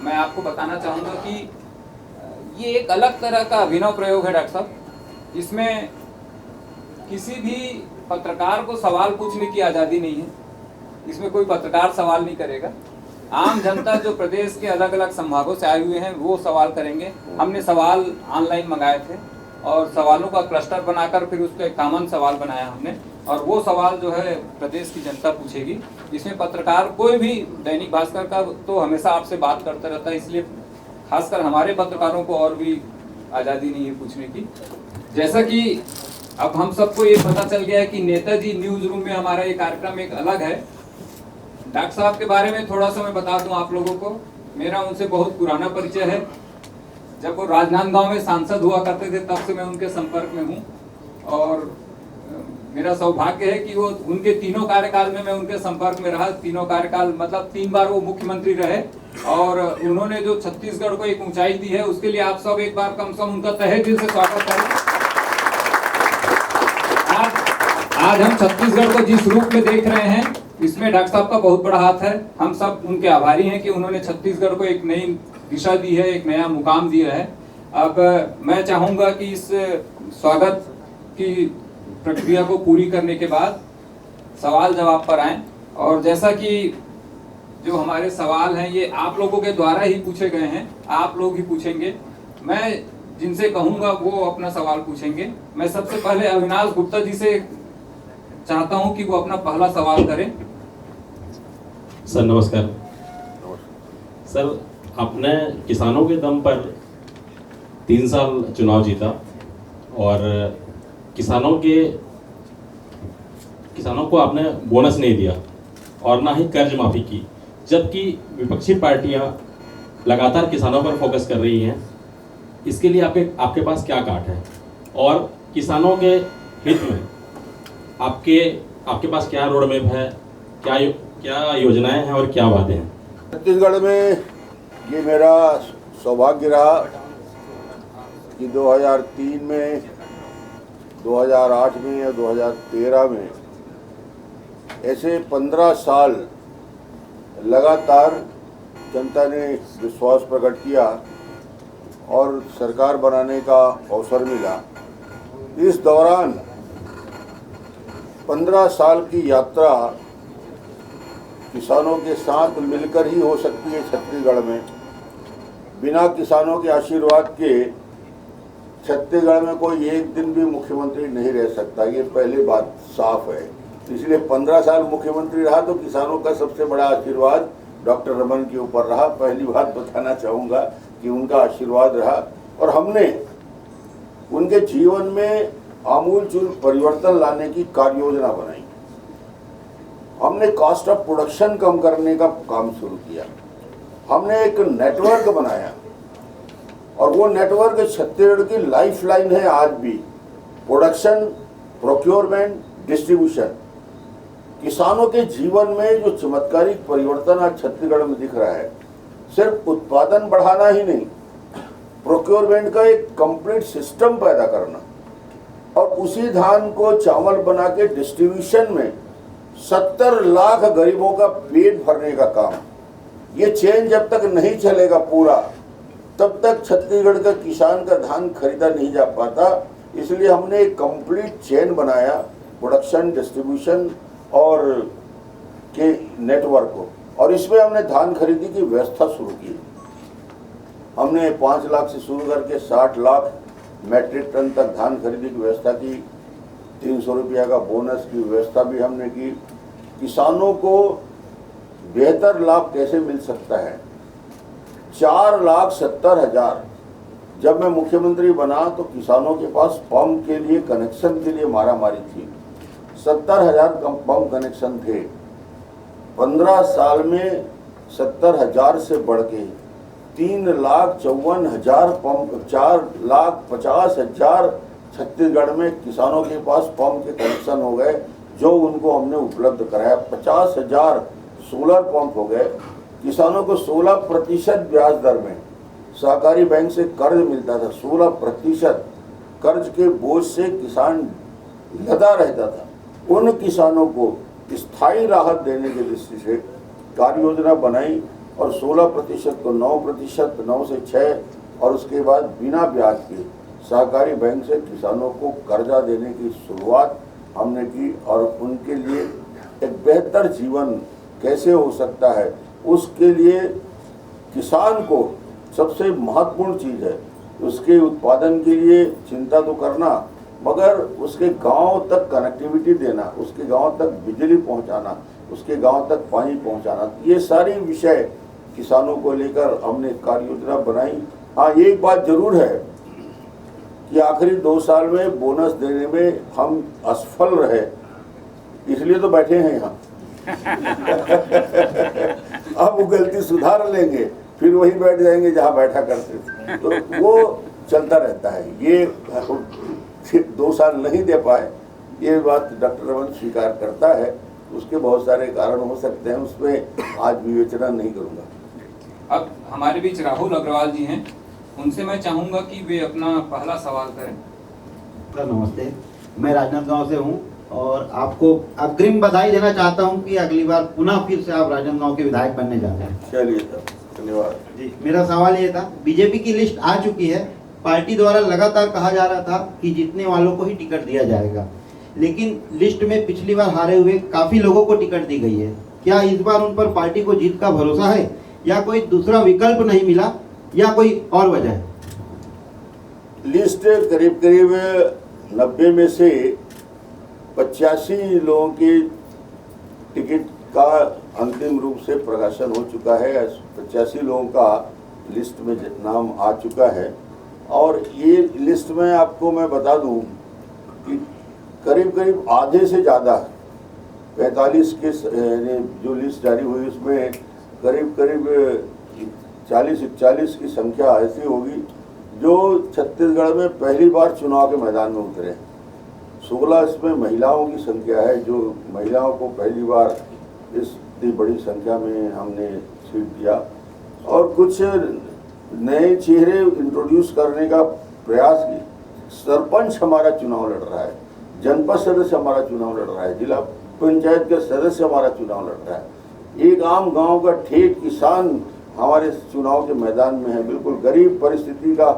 मैं आपको बताना चाहूँगा कि ये एक अलग तरह का अभिनव प्रयोग है डॉक्टर साहब। इसमें किसी भी पत्रकार को सवाल पूछने की आज़ादी नहीं है। इसमें कोई पत्रकार सवाल नहीं करेगा। आम जनता जो प्रदेश के अलग अलग संभागों से आए हुए हैं वो सवाल करेंगे। हमने सवाल ऑनलाइन मंगाए थे और सवालों का क्लस्टर बनाकर फिर उसका एक कॉमन सवाल बनाया हमने, और वो सवाल जो है प्रदेश की जनता पूछेगी। इसमें पत्रकार कोई भी, दैनिक भास्कर का तो हमेशा आपसे बात करता रहता है, इसलिए खासकर हमारे पत्रकारों को और भी आज़ादी नहीं है पूछने की। जैसा कि अब हम सबको ये पता चल गया है कि नेताजी न्यूज रूम में हमारा ये कार्यक्रम एक अलग है। डॉक्टर साहब के बारे में थोड़ा सा मैं बता दूं आप लोगों को। मेरा उनसे बहुत पुराना परिचय है। जब वो राजनांदगांव में सांसद हुआ करते थे तब से मैं उनके संपर्क में हूँ, और मेरा सौभाग्य है कि वो उनके तीनों कार्यकाल में मैं उनके संपर्क में रहा। तीनों कार्यकाल मतलब 3 बार वो मुख्यमंत्री रहे, और उन्होंने जो छत्तीसगढ़ को एक ऊंचाई दी है उसके लिए आप सब एक बार कम से कम उनका तहे दिल से स्वागत करें। आज हम छत्तीसगढ़ को जिस रूप में देख रहे हैं इसमें डॉक्टर साहब का बहुत बड़ा हाथ है। हम सब उनके आभारी हैं कि उन्होंने छत्तीसगढ़ को एक नई दिशा दी है, एक नया मुकाम दिया है। अब मैं चाहूंगा कि इस स्वागत की प्रक्रिया को पूरी करने के बाद सवाल जवाब पर आएं, और जैसा कि जो हमारे सवाल हैं ये आप लोगों के द्वारा ही पूछे गए हैं, आप लोग ही पूछेंगे। मैं जिनसे कहूंगा वो अपना सवाल पूछेंगे। मैं सबसे पहले अविनाश गुप्ता जी से चाहता हूं कि वो अपना पहला सवाल करें। सर नमस्कार। सर आपने किसानों के दम पर 3 साल चुनाव जीता और किसानों को आपने बोनस नहीं दिया और ना ही कर्ज माफी की, जबकि विपक्षी पार्टियां लगातार किसानों पर फोकस कर रही हैं। इसके लिए आपके पास क्या काट है, और किसानों के हित में आपके पास क्या रोड मैप है, क्या योजनाएं हैं और क्या वादे हैं? छत्तीसगढ़ में ये मेरा सौभाग्य रहा कि 2003 में, 2008 में या 2013 में ऐसे 15 साल लगातार जनता ने विश्वास प्रकट किया और सरकार बनाने का अवसर मिला। इस दौरान 15 साल की यात्रा किसानों के साथ मिलकर ही हो सकती है। छत्तीसगढ़ में बिना किसानों के आशीर्वाद के छत्तीसगढ़ में कोई एक दिन भी मुख्यमंत्री नहीं रह सकता, ये पहली बात साफ है। इसलिए 15 साल मुख्यमंत्री रहा तो किसानों का सबसे बड़ा आशीर्वाद डॉक्टर रमन के ऊपर रहा। पहली बात बताना चाहूँगा कि उनका आशीर्वाद रहा, और हमने उनके जीवन में आमूलचूल परिवर्तन लाने की कार्य योजना बनाई। हमने कॉस्ट ऑफ प्रोडक्शन कम करने का काम शुरू किया। हमने एक नेटवर्क बनाया, और वो नेटवर्क छत्तीसगढ़ की लाइफलाइन है आज भी। Production, procurement, distribution. किसानों के जीवन में जो चमत्कारिक परिवर्तन आज छत्तीसगढ़ में दिख रहा है, सिर्फ उत्पादन बढ़ाना ही नहीं, प्रोक्योरमेंट का एक कंप्लीट सिस्टम पैदा करना, और उसी धान को चावल बना के डिस्ट्रीब्यूशन में 70 लाख गरीबों का पेट भरने का काम। ये चेन जब तक नहीं चलेगा पूरा, तब तक छत्तीसगढ़ का किसान का धान खरीदा नहीं जा पाता। इसलिए हमने एक कंप्लीट चेन बनाया, प्रोडक्शन, डिस्ट्रीब्यूशन और के नेटवर्क को, और इसमें हमने धान खरीदी की व्यवस्था शुरू की। हमने 5 लाख से शुरू करके 60 लाख मैट्रिक टन तक धान खरीदी की व्यवस्था की। 300 रुपया का बोनस की व्यवस्था भी हमने की। किसानों को बेहतर लाभ कैसे मिल सकता है? 4,70,000 जब मैं मुख्यमंत्री बना तो किसानों के पास पंप के लिए, कनेक्शन के लिए मारामारी थी। 70,000 पंप कनेक्शन थे। 15 साल में 70,000 से बढ़ के 3,54,000 पंप, 4,50,000 छत्तीसगढ़ में किसानों के पास पंप के कनेक्शन हो गए, जो उनको हमने उपलब्ध कराया। 50,000 सोलर पंप हो गए। किसानों को 16% ब्याज दर में सहकारी बैंक से कर्ज मिलता था। 16% कर्ज के बोझ से किसान लदा रहता था। उन किसानों को स्थायी राहत देने की दृष्टि से कार्य योजना बनाई, और 16% को 9%, 9 से 6 और उसके बाद बिना ब्याज के सहकारी बैंक से किसानों को कर्जा देने की शुरुआत हमने की। और उनके लिए एक बेहतर जीवन कैसे हो सकता है उसके लिए किसान को सबसे महत्वपूर्ण चीज़ है उसके उत्पादन के लिए चिंता तो करना, मगर उसके गांव तक कनेक्टिविटी देना, उसके गांव तक बिजली पहुंचाना, उसके गांव तक पानी पहुंचाना, ये सारी विषय किसानों को लेकर हमने कार्य योजना बनाई। हाँ, एक बात जरूर है कि आखिरी 2 साल में बोनस देने में हम असफल रहे, इसलिए तो बैठे हैं यहाँ। अब वो गलती सुधार लेंगे, फिर वही बैठ जाएंगे जहाँ बैठा करते थे, तो वो चलता रहता है। ये 2 साल नहीं दे पाए, ये बात डॉक्टर रमन स्वीकार करता है, उसके बहुत सारे कारण हो सकते हैं, उसमें आज विवेचना नहीं करूँगा। अब हमारे बीच राहुल अग्रवाल जी हैं, उनसे मैं चाहूँगा कि वे अपना पहला सवाल करें। सर नमस्ते, मैं राजनांदगांव से हूँ और आपको अग्रिम बधाई देना चाहता हूँ कि अगली बार पुनः फिर से आप राजनांदगांव के विधायक बनने जा रहे हैं। चलिए सर, धन्यवाद जी, मेरा सवाल ये था, बीजेपी की लिस्ट आ चुकी है, पार्टी द्वारा लगातार कहा जा रहा था कि जीतने वालों को ही टिकट दिया जाएगा, लेकिन लिस्ट में पिछली बार हारे हुए काफी लोगों को टिकट दी गई है। क्या इस बार उन पर पार्टी को जीत का भरोसा है या कोई दूसरा विकल्प नहीं मिला या कोई और वजह है? लिस्ट करीब करीब 90 में से 85 लोगों के टिकट का अंतिम रूप से प्रकाशन हो चुका है। 85 लोगों का लिस्ट में नाम आ चुका है और ये लिस्ट में आपको मैं बता दूं कि करीब करीब आधे से ज़्यादा 45 के जो लिस्ट जारी हुई उसमें करीब करीब 40-41 की संख्या ऐसी होगी जो छत्तीसगढ़ में पहली बार चुनाव के मैदान में उतरे हैं। 16 इसमें महिलाओं की संख्या है, जो महिलाओं को पहली बार इतनी बड़ी संख्या में हमने सीट दिया और कुछ नए चेहरे इंट्रोड्यूस करने का प्रयास की। सरपंच हमारा चुनाव लड़ रहा है, जनपद सदस्य हमारा चुनाव लड़ रहा है, जिला पंचायत के सदस्य हमारा चुनाव लड़ रहा है, एक आम गांव का ठेठ किसान हमारे चुनाव के मैदान में है, बिल्कुल गरीब परिस्थिति का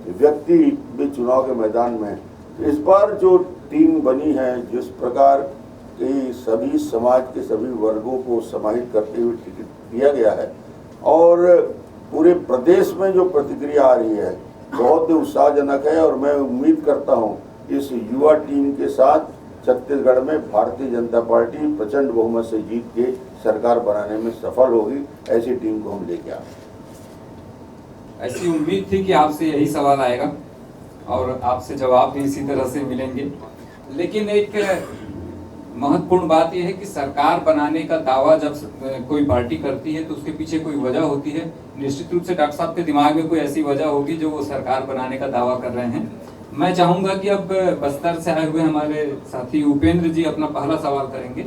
व्यक्ति भी चुनाव के मैदान में है। इस बार जो टीम बनी है, जिस प्रकार की सभी समाज के सभी वर्गों को समाहित करते हुए टिकट दिया गया है और पूरे प्रदेश में जो प्रतिक्रिया आ रही है बहुत ही उत्साहजनक है और मैं उम्मीद करता हूँ इस युवा टीम के साथ छत्तीसगढ़ में भारतीय जनता पार्टी प्रचंड बहुमत से जीत के सरकार बनाने में सफल होगी। ऐसी टीम को हम लेके आए। ऐसी उम्मीद थी कि आपसे यही सवाल आएगा और आपसे जवाब भी इसी तरह से मिलेंगे, लेकिन एक महत्वपूर्ण बात यह है कि सरकार बनाने का दावा जब कोई पार्टी करती है तो उसके पीछे कोई वजह होती है। निश्चित रूप से डॉक्टर साहब के दिमाग में कोई ऐसी वजह होगी जो वो सरकार बनाने का दावा कर रहे हैं। मैं चाहूंगा कि अब बस्तर से आए हुए हमारे साथी उपेंद्र जी अपना पहला सवाल करेंगे।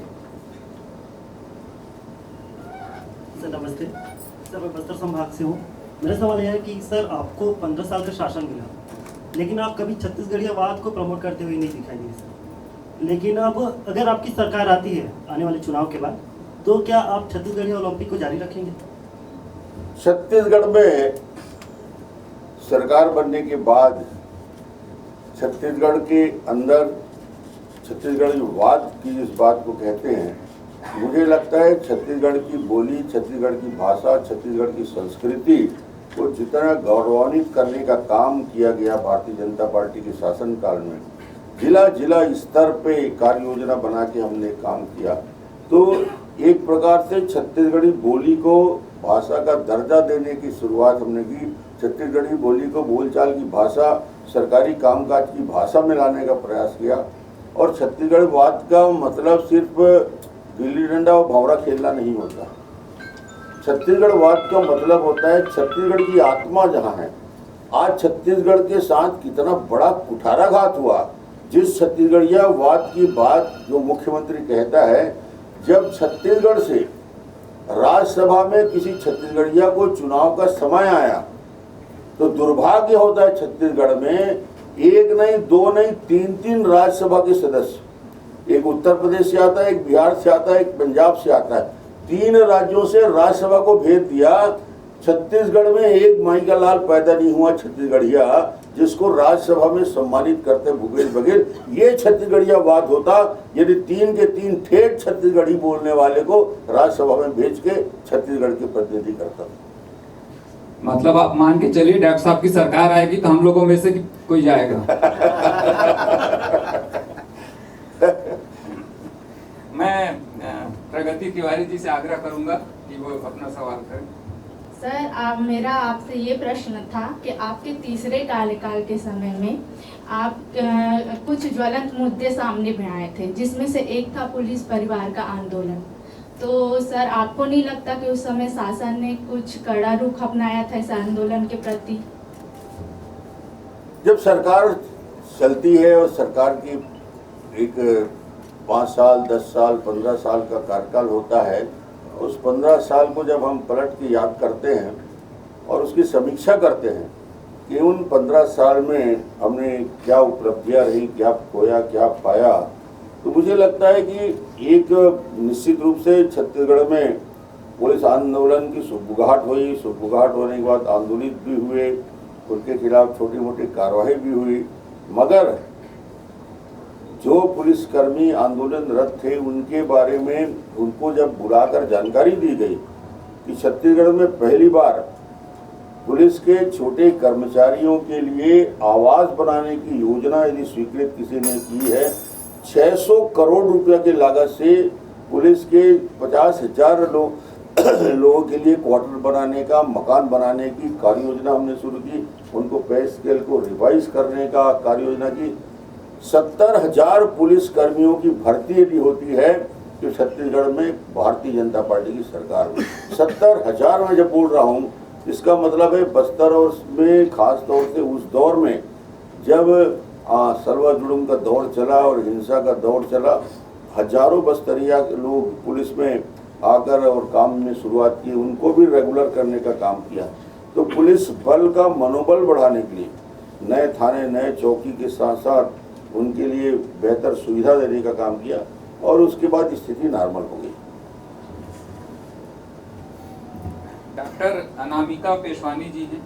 सर नमस्ते, सर मैं बस्तर संभाग से हूँ। मेरा सवाल यह है कि सर आपको 15 साल का शासन मिला, लेकिन आप कभी छत्तीसगढ़ियावाद को प्रमोट करते हुए नहीं दिखाई दिए सर। लेकिन अब अगर आपकी सरकार आती है आने वाले चुनाव के बाद, तो क्या आप छत्तीसगढ़िया ओलंपिक को जारी रखेंगे? छत्तीसगढ़ में सरकार बनने के बाद छत्तीसगढ़ के अंदर छत्तीसगढ़वाद की इस बात को कहते हैं, मुझे लगता है छत्तीसगढ़ की बोली, छत्तीसगढ़ की भाषा, छत्तीसगढ़ की संस्कृति को जितना गौरवान्वित करने का काम किया गया भारतीय जनता पार्टी के शासनकाल में, जिला जिला स्तर पे कार्य योजना बना के हमने काम किया, तो एक प्रकार से छत्तीसगढ़ी बोली को भाषा का दर्जा देने की शुरुआत हमने की। छत्तीसगढ़ी बोली को बोलचाल की भाषा, सरकारी कामकाज की भाषा में लाने का प्रयास किया। और छत्तीसगढ़वाद का मतलब सिर्फ गिल्ली डंडा और भंवरा खेलना नहीं होता। छत्तीसगढ़वाद का मतलब होता है छत्तीसगढ़ की आत्मा जहाँ है। आज छत्तीसगढ़ के साथ कितना बड़ा कुठाराघात हुआ। जिस छत्तीसगढ़ियावाद की बात जो मुख्यमंत्री कहता है, जब छत्तीसगढ़ से राज्यसभा में किसी छत्तीसगढ़िया को चुनाव का समय आया तो दुर्भाग्य होता है छत्तीसगढ़ में एक नहीं, दो नहीं, 3-3 राज्यसभा के सदस्य, एक उत्तर प्रदेश से आता है, एक बिहार से आता है, एक पंजाब से आता है, 3 राज्यों से राज्यसभा को भेज दिया। छत्तीसगढ़ में एक माई का लाल पैदा नहीं हुआ छत्तीसगढ़िया जिसको राज्यसभा में सम्मानित करते भूपेश बघेल। ये छत्तीसगढ़िया बात होता यदि 3 के 3 ठेठ छत्तीसगढ़ी बोलने वाले को राज्यसभा में भेज के छत्तीसगढ़ के प्रतिनिधि करता। मतलब आप मान के चलिए डॉक्टर साहब की सरकार आएगी तो हम लोगों में से कोई जाएगा। मैं प्रगति तिवारी जी से आग्रह करूंगा कि वो अपना सवाल करें। सर, मेरा आपसे ये प्रश्न था कि आपके तीसरे कार्यकाल के समय में आप कुछ ज्वलंत मुद्दे सामने में आए थे, जिसमें से एक था पुलिस परिवार का आंदोलन। तो सर, आपको नहीं लगता कि उस समय शासन ने कुछ कड़ा रुख अपनाया था इस आंदोलन के प्रति? जब सरकार चलती है और सरकार की एक 5 साल 10 साल 15 साल का कार्यकाल होता है, उस 15 साल को जब हम पलट के याद करते हैं और उसकी समीक्षा करते हैं कि उन 15 साल में हमने क्या उपलब्धियां रही, क्या खोया, क्या पाया, तो मुझे लगता है कि एक निश्चित रूप से छत्तीसगढ़ में पुलिस आंदोलन की सुगबुगाहट हुई। सुगबुगाहट होने के बाद आंदोलित भी हुए, उनके खिलाफ छोटी मोटी कार्रवाई भी हुई, मगर जो पुलिसकर्मी आंदोलनरत थे उनके बारे में उनको जब बुलाकर जानकारी दी गई कि छत्तीसगढ़ में पहली बार पुलिस के छोटे कर्मचारियों के लिए आवास बनाने की योजना यदि स्वीकृत किसी ने की है, 600 करोड़ रुपया की लागत से पुलिस के 50,000 लोगों के लिए क्वार्टर बनाने का, मकान बनाने की कार्य योजना हमने शुरू की। उनको पे स्केल को रिवाइज करने का कार्य योजना की। 70,000 पुलिस कर्मियों की भर्ती यदि होती है तो छत्तीसगढ़ में भारतीय जनता पार्टी की सरकार में 70,000 में जब बोल रहा हूँ, इसका मतलब है बस्तर और में खास तौर से उस दौर में जब सर्वा जुलूम का दौर चला और हिंसा का दौर चला, हजारों बस्तरिया लोग पुलिस में आकर और काम में शुरुआत की, उनको भी रेगुलर करने का काम किया। तो पुलिस बल का मनोबल बढ़ाने के लिए नए थाने, नए चौकी के साथ साथ उनके लिए बेहतर सुविधा देने का काम किया और उसके बाद स्थिति नॉर्मल हो गई। डॉक्टर अनामिका पेशवानी जी हैं,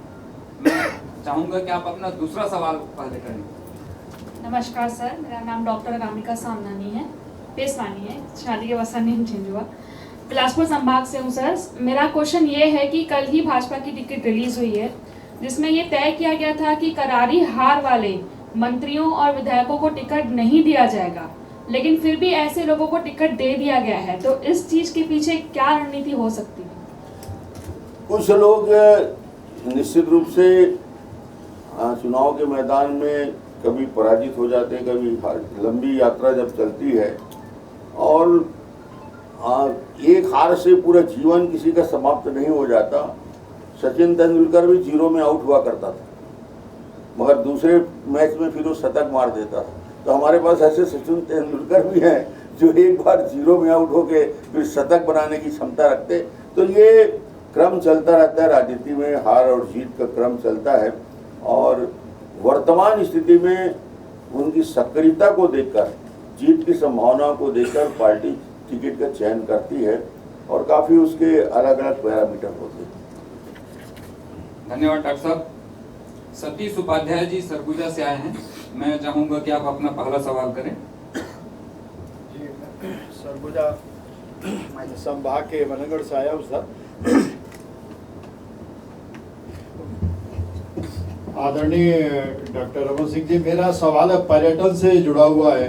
मैं चाहूंगा कि आप अपना दूसरा सवाल पहले करें। नमस्कार सर, मेरा नाम डॉक्टर अनामिका सामनानी है, पेशवानी है, शादी के वसन नहीं चेंज हुआ। बिलासपुर संभाग से हूँ सर। मेरा क्वेश्चन ये है कि कल ही भाजपा की टिकट रिलीज हुई है जिसमें ये तय किया गया था कि करारी हार वाले मंत्रियों और विधायकों को टिकट नहीं दिया जाएगा, लेकिन फिर भी ऐसे लोगों को टिकट दे दिया गया है। तो इस चीज के पीछे क्या रणनीति हो सकती है? कुछ लोग निश्चित रूप से चुनाव के मैदान में कभी पराजित हो जाते हैं, कभी लंबी यात्रा जब चलती है और एक हार से पूरा जीवन किसी का समाप्त नहीं हो जाता। सचिन तेंदुलकर भी 0 में आउट हुआ करता था, मगर दूसरे मैच में फिर वो शतक मार देता था। तो हमारे पास ऐसे सचिन तेंदुलकर भी हैं जो एक बार 0 में आउट होके फिर शतक बनाने की क्षमता रखते। तो ये क्रम चलता रहता है, राजनीति में हार और जीत का क्रम चलता है। और वर्तमान स्थिति में उनकी सक्रियता को देखकर, जीत की संभावनाओं को देखकर पार्टी टिकट का चयन करती है और काफ़ी उसके अलग अलग पैरामीटर होते हैं। धन्यवाद डॉक्टर साहब। सतीश उपाध्याय जी सरगुजा से आए हैं, मैं चाहूंगा कि आप अपना पहला सवाल करें। जी, सरगुजा संभाग के मनगढ़ से आया हूँ सर। आदरणीय डॉक्टर रमन सिंह जी, मेरा सवाल है पर्यटन से जुड़ा हुआ है।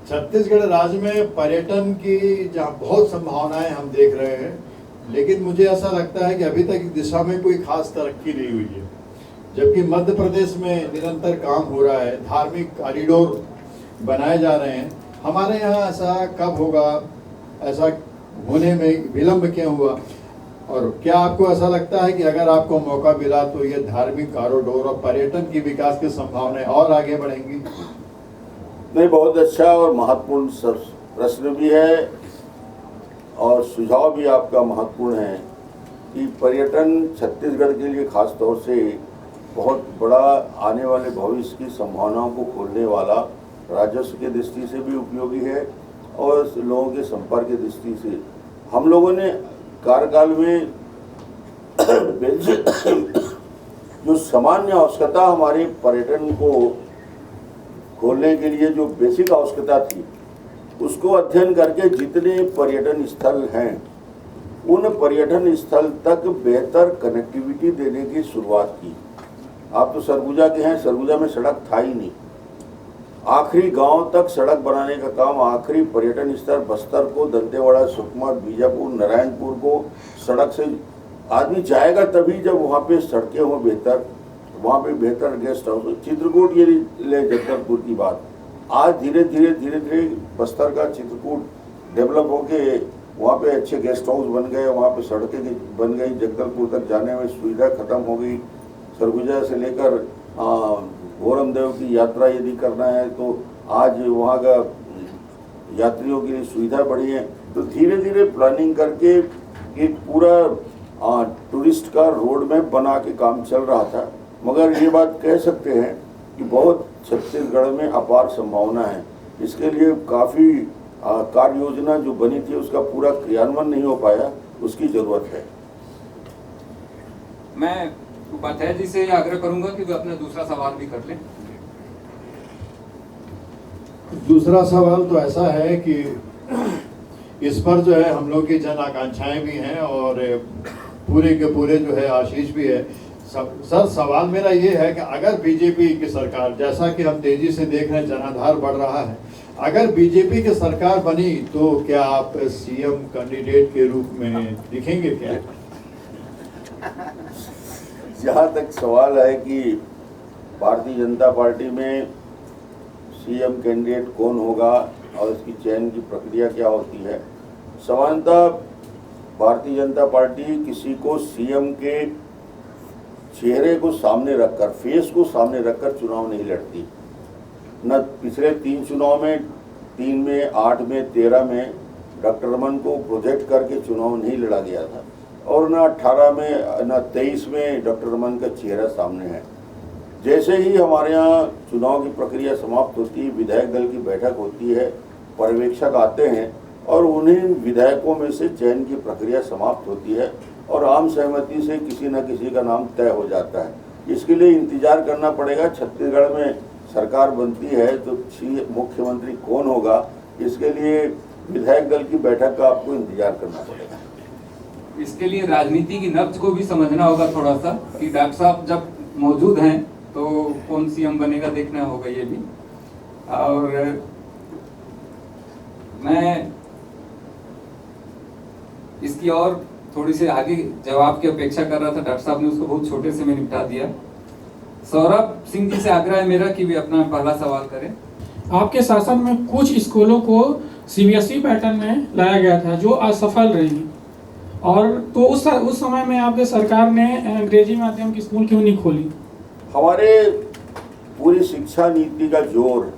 छत्तीसगढ़ राज्य में पर्यटन की जहाँ बहुत संभावनाएं हम देख रहे हैं, लेकिन मुझे ऐसा लगता है कि अभी तक इस दिशा में कोई खास तरक्की नहीं हुई है, जबकि मध्य प्रदेश में निरंतर काम हो रहा है, धार्मिक कॉरिडोर बनाए जा रहे हैं। हमारे यहाँ ऐसा कब होगा, ऐसा होने में विलंब क्यों हुआ? और क्या आपको ऐसा लगता है कि अगर आपको मौका मिला तो ये धार्मिक कॉरिडोर और पर्यटन की विकास की संभावनाएं और आगे बढ़ेंगी? नहीं, बहुत अच्छा और महत्वपूर्ण प्रश्न भी है और सुझाव भी आपका महत्वपूर्ण है कि पर्यटन छत्तीसगढ़ के लिए खास तौर से बहुत बड़ा आने वाले भविष्य की संभावनाओं को खोलने वाला, राजस्व की दृष्टि से भी उपयोगी है और लोगों के संपर्क की दृष्टि से हम लोगों ने कार्यकाल में जो सामान्य आवश्यकता हमारे पर्यटन को खोलने के लिए जो बेसिक आवश्यकता थी उसको अध्ययन करके जितने पर्यटन स्थल हैं उन पर्यटन स्थल तक बेहतर कनेक्टिविटी देने की शुरुआत की। आप तो सरगुजा के हैं, सरगुजा में सड़क था ही नहीं। आखिरी गांव तक सड़क बनाने का काम, आखिरी पर्यटन स्थल बस्तर को, दंतेवाड़ा, सुकमा, बीजापुर, नारायणपुर को सड़क से आदमी जाएगा तभी जब वहाँ पे सड़कें हों बेहतर, वहाँ पे बेहतर गेस्ट हाउस हो। चित्रकूट ये ले जगदलपुर की बात, आज धीरे धीरे बस्तर का चित्रकूट डेवलप होके वहाँ पे अच्छे गेस्ट हाउस बन गए, वहाँ पे सड़कें बन गई, जगदलपुर तक जाने में सुविधा खत्म हो गई। सरगुजा से लेकर गोरमदेव की यात्रा यदि करना है तो आज वहाँ का यात्रियों के लिए सुविधा बढ़ी है। तो धीरे धीरे प्लानिंग करके एक पूरा टूरिस्ट का रोड मैप बना के काम चल रहा था। मगर ये बात कह सकते हैं कि बहुत छत्तीसगढ़ में अपार संभावना है। इसके लिए काफ़ी कार्य योजना जो बनी थी उसका पूरा क्रियान्वयन नहीं हो पाया, उसकी ज़रूरत है। मैं उपाध्याय जी से आग्रह करूंगा कि वे अपना दूसरा सवाल भी कर लें। दूसरा सवाल तो ऐसा है कि इस पर जो है हम लोग की जन आकांक्षाएं भी हैं और पूरे के पूरे जो है आशीष भी है। सर सवाल मेरा ये है कि अगर बीजेपी की सरकार, जैसा कि हम तेजी से देख रहे हैं जनाधार बढ़ रहा है, अगर बीजेपी की सरकार बनी तो क्या आप सीएम कैंडिडेट के रूप में दिखेंगे क्या? जहाँ तक सवाल है कि भारतीय जनता पार्टी में सीएम कैंडिडेट कौन होगा और इसकी चयन की प्रक्रिया क्या होती है, सामान्यतः भारतीय जनता पार्टी किसी को सीएम के चेहरे को सामने रखकर, फेस को सामने रखकर चुनाव नहीं लड़ती। न पिछले 3 चुनाव में, 3 में, 8 में, 13 में डॉक्टर रमन को प्रोजेक्ट करके चुनाव नहीं लड़ा गया था और न 18 में न 23 में डॉक्टर रमन का चेहरा सामने है। जैसे ही हमारे यहाँ चुनाव की प्रक्रिया समाप्त होती है, विधायक दल की बैठक होती है, पर्यवेक्षक आते हैं और उन्हीं विधायकों में से चयन की प्रक्रिया समाप्त होती है और आम सहमति से किसी न किसी का नाम तय हो जाता है। इसके लिए इंतजार करना पड़ेगा। छत्तीसगढ़ में सरकार बनती है तो मुख्यमंत्री कौन होगा, इसके लिए विधायक दल की बैठक का आपको इंतजार करना पड़ेगा। इसके लिए राजनीति की नब्ज को भी समझना होगा थोड़ा सा कि डॉक्टर साहब जब मौजूद हैं तो कौन सीएम बनेगा देखना होगा ये भी। और मैं इसकी और थोड़ी सी आगे जवाब की अपेक्षा कर रहा था, डॉक्टर साहब ने उसको बहुत छोटे से में निपटा दिया। सौरभ सिंह जी से आग्रह है मेरा कि वे अपना पहला सवाल करें। आपके शासन में कुछ स्कूलों को सीबीएसई पैटर्न में लाया गया था जो असफल रही, और तो उस समय में आपके सरकार ने अंग्रेजी माध्यम की स्कूल क्यों नहीं खोली? हमारे पूरी शिक्षा नीति का जोर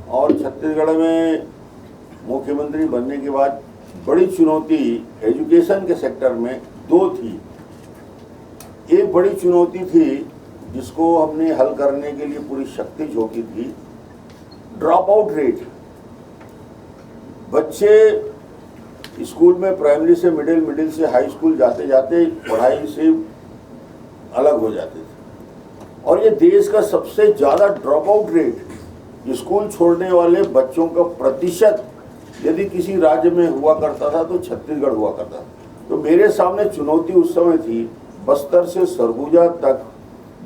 और छत्तीसगढ़ में मुख्यमंत्री बनने के बाद बड़ी चुनौती एजुकेशन के सेक्टर में 2 थी। एक बड़ी चुनौती थी जिसको हमने हल करने के लिए पूरी शक्ति झोंकी थी, ड्रॉप आउट रेट। बच्चे स्कूल में प्राइमरी से मिडिल से हाई स्कूल जाते जाते पढ़ाई से अलग हो जाते थे और ये देश का सबसे ज़्यादा ड्रॉप आउट रेट, स्कूल छोड़ने वाले बच्चों का प्रतिशत यदि किसी राज्य में हुआ करता था तो छत्तीसगढ़ हुआ करता था। तो मेरे सामने चुनौती उस समय थी, बस्तर से सरगुजा तक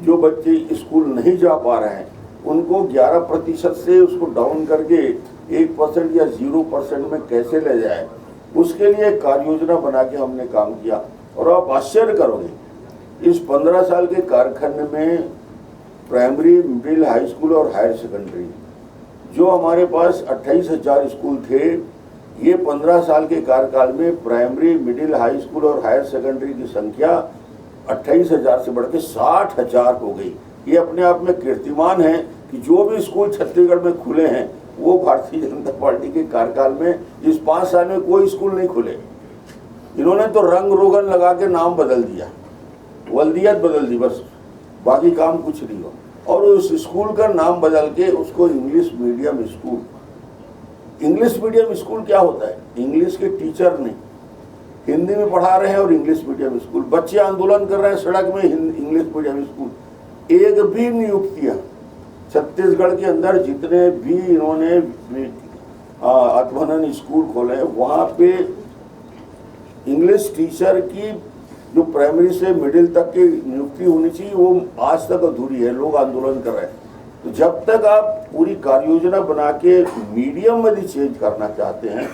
जो बच्चे स्कूल नहीं जा पा रहे हैं उनको 11% से उसको डाउन करके 1% या 0% में कैसे ले जाए, उसके लिए कार्य योजना बना के हमने काम किया। और आप आश्चर्य करोगे, इस 15 साल के कार्यखंड में प्राइमरी, मिडिल, हाई स्कूल और हायर सेकेंडरी जो हमारे पास 28,000 स्कूल थे, ये 15 साल के कार्यकाल में प्राइमरी, मिडिल, हाई स्कूल और हायर सेकेंडरी की संख्या 28,000 से बढ़ के 60,000 हो गई। ये अपने आप में कीर्तिमान है कि जो भी स्कूल छत्तीसगढ़ में खुले हैं वो भारतीय जनता पार्टी के कार्यकाल में इस 5 साल में कोई स्कूल नहीं खुले। इन्होंने तो रंग रोगन लगा के नाम बदल दिया, वल्दियत बदल दी, बस बाकी काम कुछ नहीं हुआ। और उस स्कूल का नाम बदल के उसको English medium school English medium school क्या होता है? इंग्लिश के टीचर नहीं, हिंदी में पढ़ा रहे हैं और इंग्लिश मीडियम स्कूल, बच्चे आंदोलन कर रहे हैं सड़क में, इंग्लिश मीडियम स्कूल। एक भी नियुक्तियां छत्तीसगढ़ के अंदर जितने भी इन्होंने आत्मानंद स्कूल खोले वहाँ पे इंग्लिश टीचर की जो प्राइमरी से मिडिल तक की नियुक्ति होनी चाहिए वो आज तक अधूरी है, लोग आंदोलन कर रहे हैं। तो जब तक आप पूरी कार्य योजना बना के मीडियम यदि चेंज करना चाहते हैं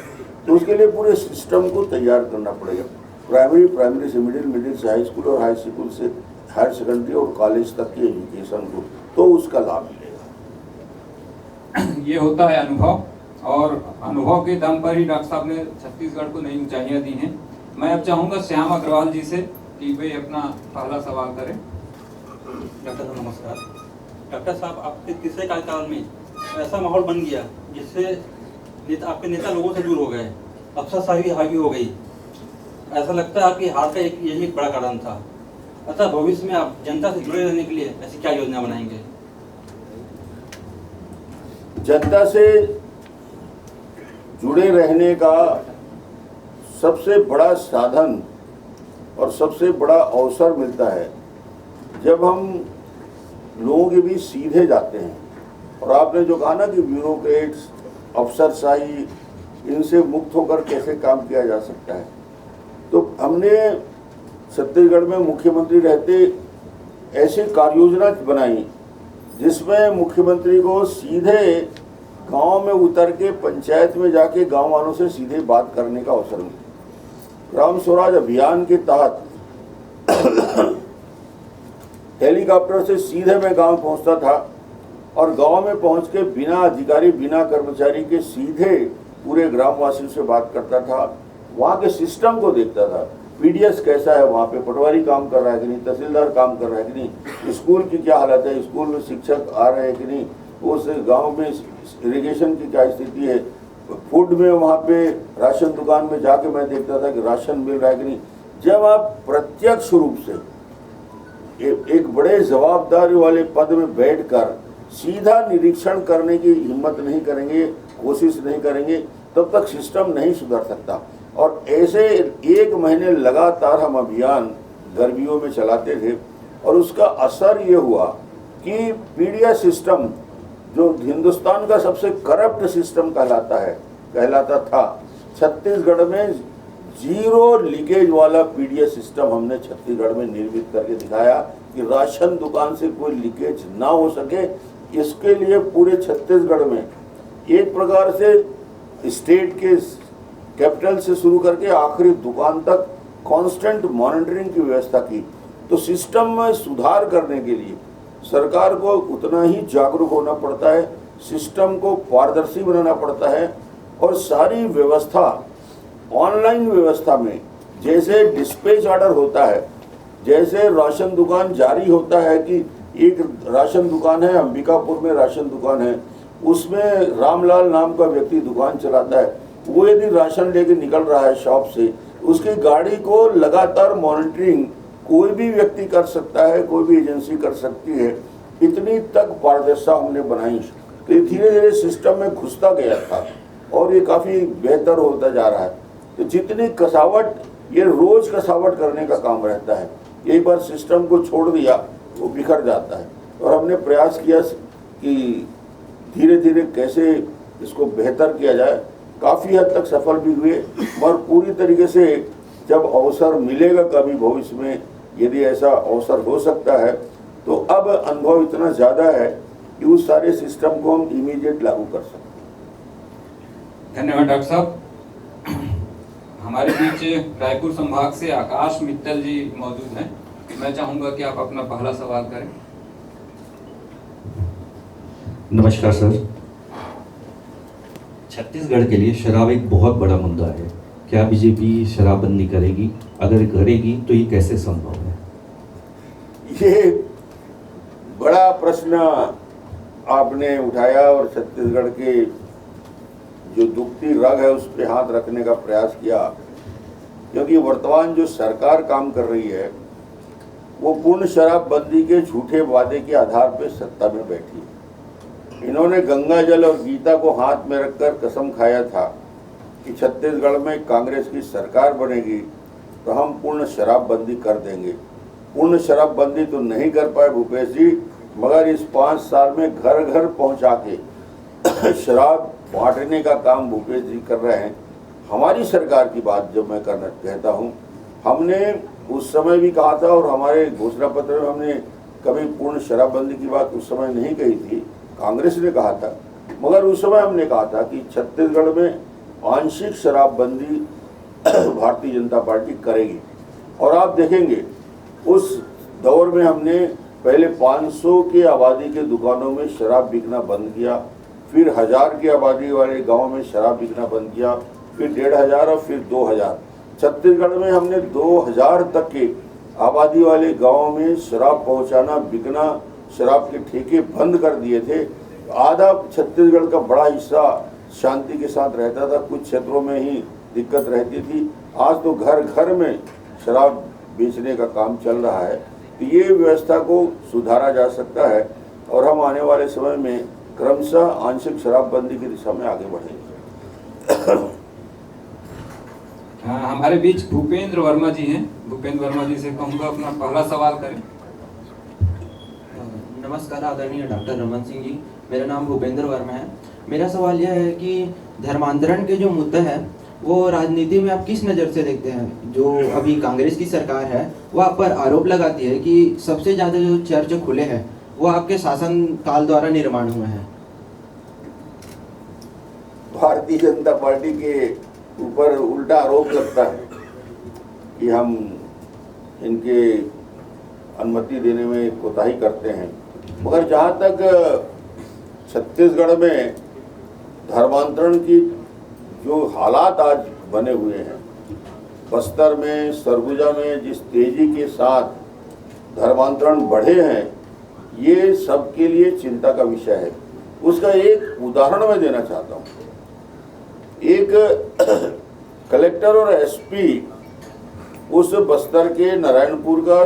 तो उसके लिए पूरे सिस्टम को तैयार करना पड़ेगा, प्राइमरी से मिडिल, मिडिल से हाई स्कूल और हाई स्कूल से हायर सेकेंडरी और कॉलेज तक की एजुकेशन को, तो उसका लाभ मिलेगा। ये होता है अनुभव, और अनुभव के दम पर ही डॉक्टर साहब ने छत्तीसगढ़ को नई ऊंचाइयां दी हैं। मैं अब चाहूंगा श्याम अग्रवाल जी से कि वे अपना पहला सवाल करें। डॉक्टर साहब नमस्कार। डॉक्टर साहब, आपके तीसरे कार्यकाल में ऐसा माहौल बन गया जिससे आपके नेता लोगों से दूर हो गए, अफसरशाही हावी हो गई। ऐसा लगता है आपकी हार का यही एक बड़ा कारण था। अतः भविष्य में आप जनता से जुड़े रहने के लिए ऐसी क्या योजना बनाएंगे? जनता से जुड़े रहने का सबसे बड़ा साधन और सबसे बड़ा अवसर मिलता है जब हम लोगों के बीच सीधे जाते हैं। और आपने जो कहा ना कि ब्यूरोक्रेट्स, अफसरशाही, इनसे मुक्त होकर कैसे काम किया जा सकता है, तो हमने छत्तीसगढ़ में मुख्यमंत्री रहते ऐसी कार्ययोजना बनाई जिसमें मुख्यमंत्री को सीधे गांव में उतर के पंचायत में जाके गांव वालों से सीधे बात करने का अवसर मिला। ग्राम स्वराज अभियान के तहत हेलीकॉप्टर से सीधे मैं गांव पहुंचता था और गांव में पहुंच के बिना अधिकारी, बिना कर्मचारी के सीधे पूरे ग्रामवासियों से बात करता था, वहाँ के सिस्टम को देखता था। पीडीएस कैसा है, वहाँ पे पटवारी काम कर रहा है कि नहीं, तहसीलदार काम कर रहा है कि नहीं, स्कूल की क्या हालत है, स्कूल में शिक्षक आ रहे हैं कि नहीं, उस गांव में इरिगेशन की क्या स्थिति है, फूड में वहाँ पे राशन दुकान में जाके मैं देखता था कि राशन मिल रहा है कि नहीं। जब आप प्रत्यक्ष रूप से एक बड़े जवाबदारी वाले पद में बैठकर सीधा निरीक्षण करने की हिम्मत नहीं करेंगे, कोशिश नहीं करेंगे, तब तक सिस्टम नहीं सुधर सकता। और ऐसे 1 महीने लगातार हम अभियान गर्मियों में चलाते थे और उसका असर ये हुआ कि पीडीएस सिस्टम जो हिंदुस्तान का सबसे करप्ट सिस्टम कहलाता था, छत्तीसगढ़ में 0 लीकेज वाला पीडीएस सिस्टम हमने छत्तीसगढ़ में निर्मित करके दिखाया कि राशन दुकान से कोई लीकेज ना हो सके। इसके लिए पूरे छत्तीसगढ़ में एक प्रकार से स्टेट के कैपिटल से शुरू करके आखिरी दुकान तक कांस्टेंट मॉनिटरिंग की व्यवस्था की। तो सिस्टम में सुधार करने के लिए सरकार को उतना ही जागरूक होना पड़ता है, सिस्टम को पारदर्शी बनाना पड़ता है और सारी व्यवस्था ऑनलाइन व्यवस्था में, जैसे डिस्पैच ऑर्डर होता है, जैसे राशन दुकान जारी होता है कि एक राशन दुकान है, अंबिकापुर में राशन दुकान है, उसमें रामलाल नाम का व्यक्ति दुकान चलाता है, वो यदि राशन लेके निकल रहा है शॉप से, उसकी गाड़ी को लगातार मॉनिटरिंग कोई भी व्यक्ति कर सकता है, कोई भी एजेंसी कर सकती है। इतनी तक पारदर्शिता हमने बनाई तो धीरे धीरे सिस्टम में घुसता गया था और ये काफ़ी बेहतर होता जा रहा है। तो जितनी कसावट, ये रोज कसावट करने का काम रहता है, एक बार सिस्टम को छोड़ दिया वो बिखर जाता है। और हमने प्रयास किया कि धीरे धीरे कैसे इसको बेहतर किया जाए, काफ़ी हद तक सफल भी हुए और पूरी तरीके से जब अवसर मिलेगा कभी भविष्य में, यदि ऐसा अवसर हो सकता है, तो अब अनुभव इतना ज़्यादा है कि उस सारे सिस्टम को हम इमीडिएट लागू कर सकते हैं। धन्यवाद डॉक्टर साहब। हमारे बीच रायपुर संभाग से आकाश मित्तल जी मौजूद हैं। मैं चाहूंगा कि आप अपना पहला सवाल करें। नमस्कार सर। छत्तीसगढ़ के लिए शराब एक बहुत बड़ा मुद्दा है। क्या बीजेपी शराबबंदी करेगी? अगर करेगी तो ये कैसे संभव है? ये बड़ा प्रश्न आपने उठाया और छत्तीसगढ़ के जो दुखती रग है उस पर हाथ रखने का प्रयास किया, क्योंकि वर्तमान जो सरकार काम कर रही है वो पूर्ण शराबबंदी के झूठे वादे के आधार पर सत्ता में बैठी है। इन्होंने गंगा जल और गीता को हाथ में रखकर कसम खाया था कि छत्तीसगढ़ में कांग्रेस की सरकार बनेगी तो हम पूर्ण शराबबंदी कर देंगे। पूर्ण शराबबंदी तो नहीं कर पाए भूपेश जी, मगर इस 5 साल में घर घर पहुंचा के शराब बांटने का काम भूपेश जी कर रहे हैं। हमारी सरकार की बात जब मैं करना कहता हूँ, हमने उस समय भी कहा था और हमारे घोषणा पत्र में हमने कभी पूर्ण शराबबंदी की बात उस समय नहीं कही थी, कांग्रेस ने कहा था, मगर उस समय हमने कहा था कि छत्तीसगढ़ में आंशिक शराबबंदी भारतीय जनता पार्टी करेगी। और आप देखेंगे उस दौर में हमने पहले 500 की आबादी के दुकानों में शराब बिकना बंद किया, फिर 1000 की आबादी वाले गांव में शराब बिकना बंद किया, फिर 1500 और फिर 2000। छत्तीसगढ़ में हमने 2000 तक के आबादी वाले गांवों में शराब पहुंचाना, बिकना, शराब के ठेके बंद कर दिए थे। आधा छत्तीसगढ़ का बड़ा हिस्सा शांति के साथ रहता था, कुछ क्षेत्रों में ही दिक्कत रहती थी। आज तो घर घर में शराब बेचने का काम चल रहा है। तो ये व्यवस्था को सुधारा जा सकता है और हम आने वाले समय में क्रमशः आंशिक शराबबंदी की दिशा में आगे बढ़ेंगे। हाँ, हमारे बीच भूपेंद्र वर्मा जी हैं। भूपेंद्र वर्मा जी से कहूँगा अपना पहला सवाल करें। नमस्कार आदरणीय डॉक्टर रमन सिंह जी, मेरा नाम भूपेंद्र वर्मा है। मेरा सवाल यह है कि धर्मांतरण के जो मुद्दा है वो राजनीति में आप किस नज़र से देखते हैं? जो अभी कांग्रेस की सरकार है वो आप पर आरोप लगाती है कि सबसे ज़्यादा जो चर्च खुले हैं वो आपके शासन काल द्वारा निर्माण हुए हैं। भारतीय जनता पार्टी के ऊपर उल्टा आरोप लगता है कि हम इनके अनुमति देने में कोताही करते हैं, मगर जहाँ तक छत्तीसगढ़ में धर्मांतरण की जो हालात आज बने हुए हैं, बस्तर में, सरगुजा में जिस तेजी के साथ धर्मांतरण बढ़े हैं, ये सबके लिए चिंता का विषय है। उसका एक उदाहरण मैं देना चाहता हूँ। एक कलेक्टर और एसपी उस बस्तर के नारायणपुर का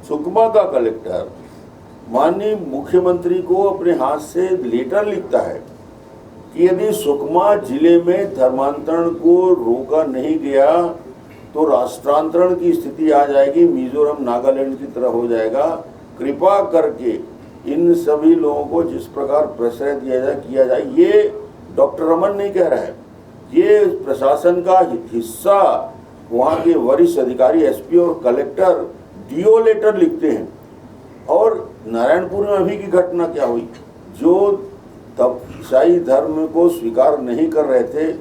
सुकमा का कलेक्टर माननीय मुख्यमंत्री को अपने हाथ से लेटर लिखता है कि यदि सुकमा जिले में धर्मांतरण को रोका नहीं गया तो राष्ट्रांतरण की स्थिति आ जाएगी, मिजोरम नागालैंड की तरह हो जाएगा। कृपा करके इन सभी लोगों को जिस प्रकार प्रश्रय किया जाए। ये डॉक्टर रमन नहीं कह रहा है, ये प्रशासन का हिस्सा वहाँ के वरिष्ठ अधिकारी एसपी और कलेक्टर डीओ लेटर लिखते हैं। और नारायणपुर में अभी की घटना क्या हुई, जो तब ईसाई धर्म को स्वीकार नहीं कर रहे थे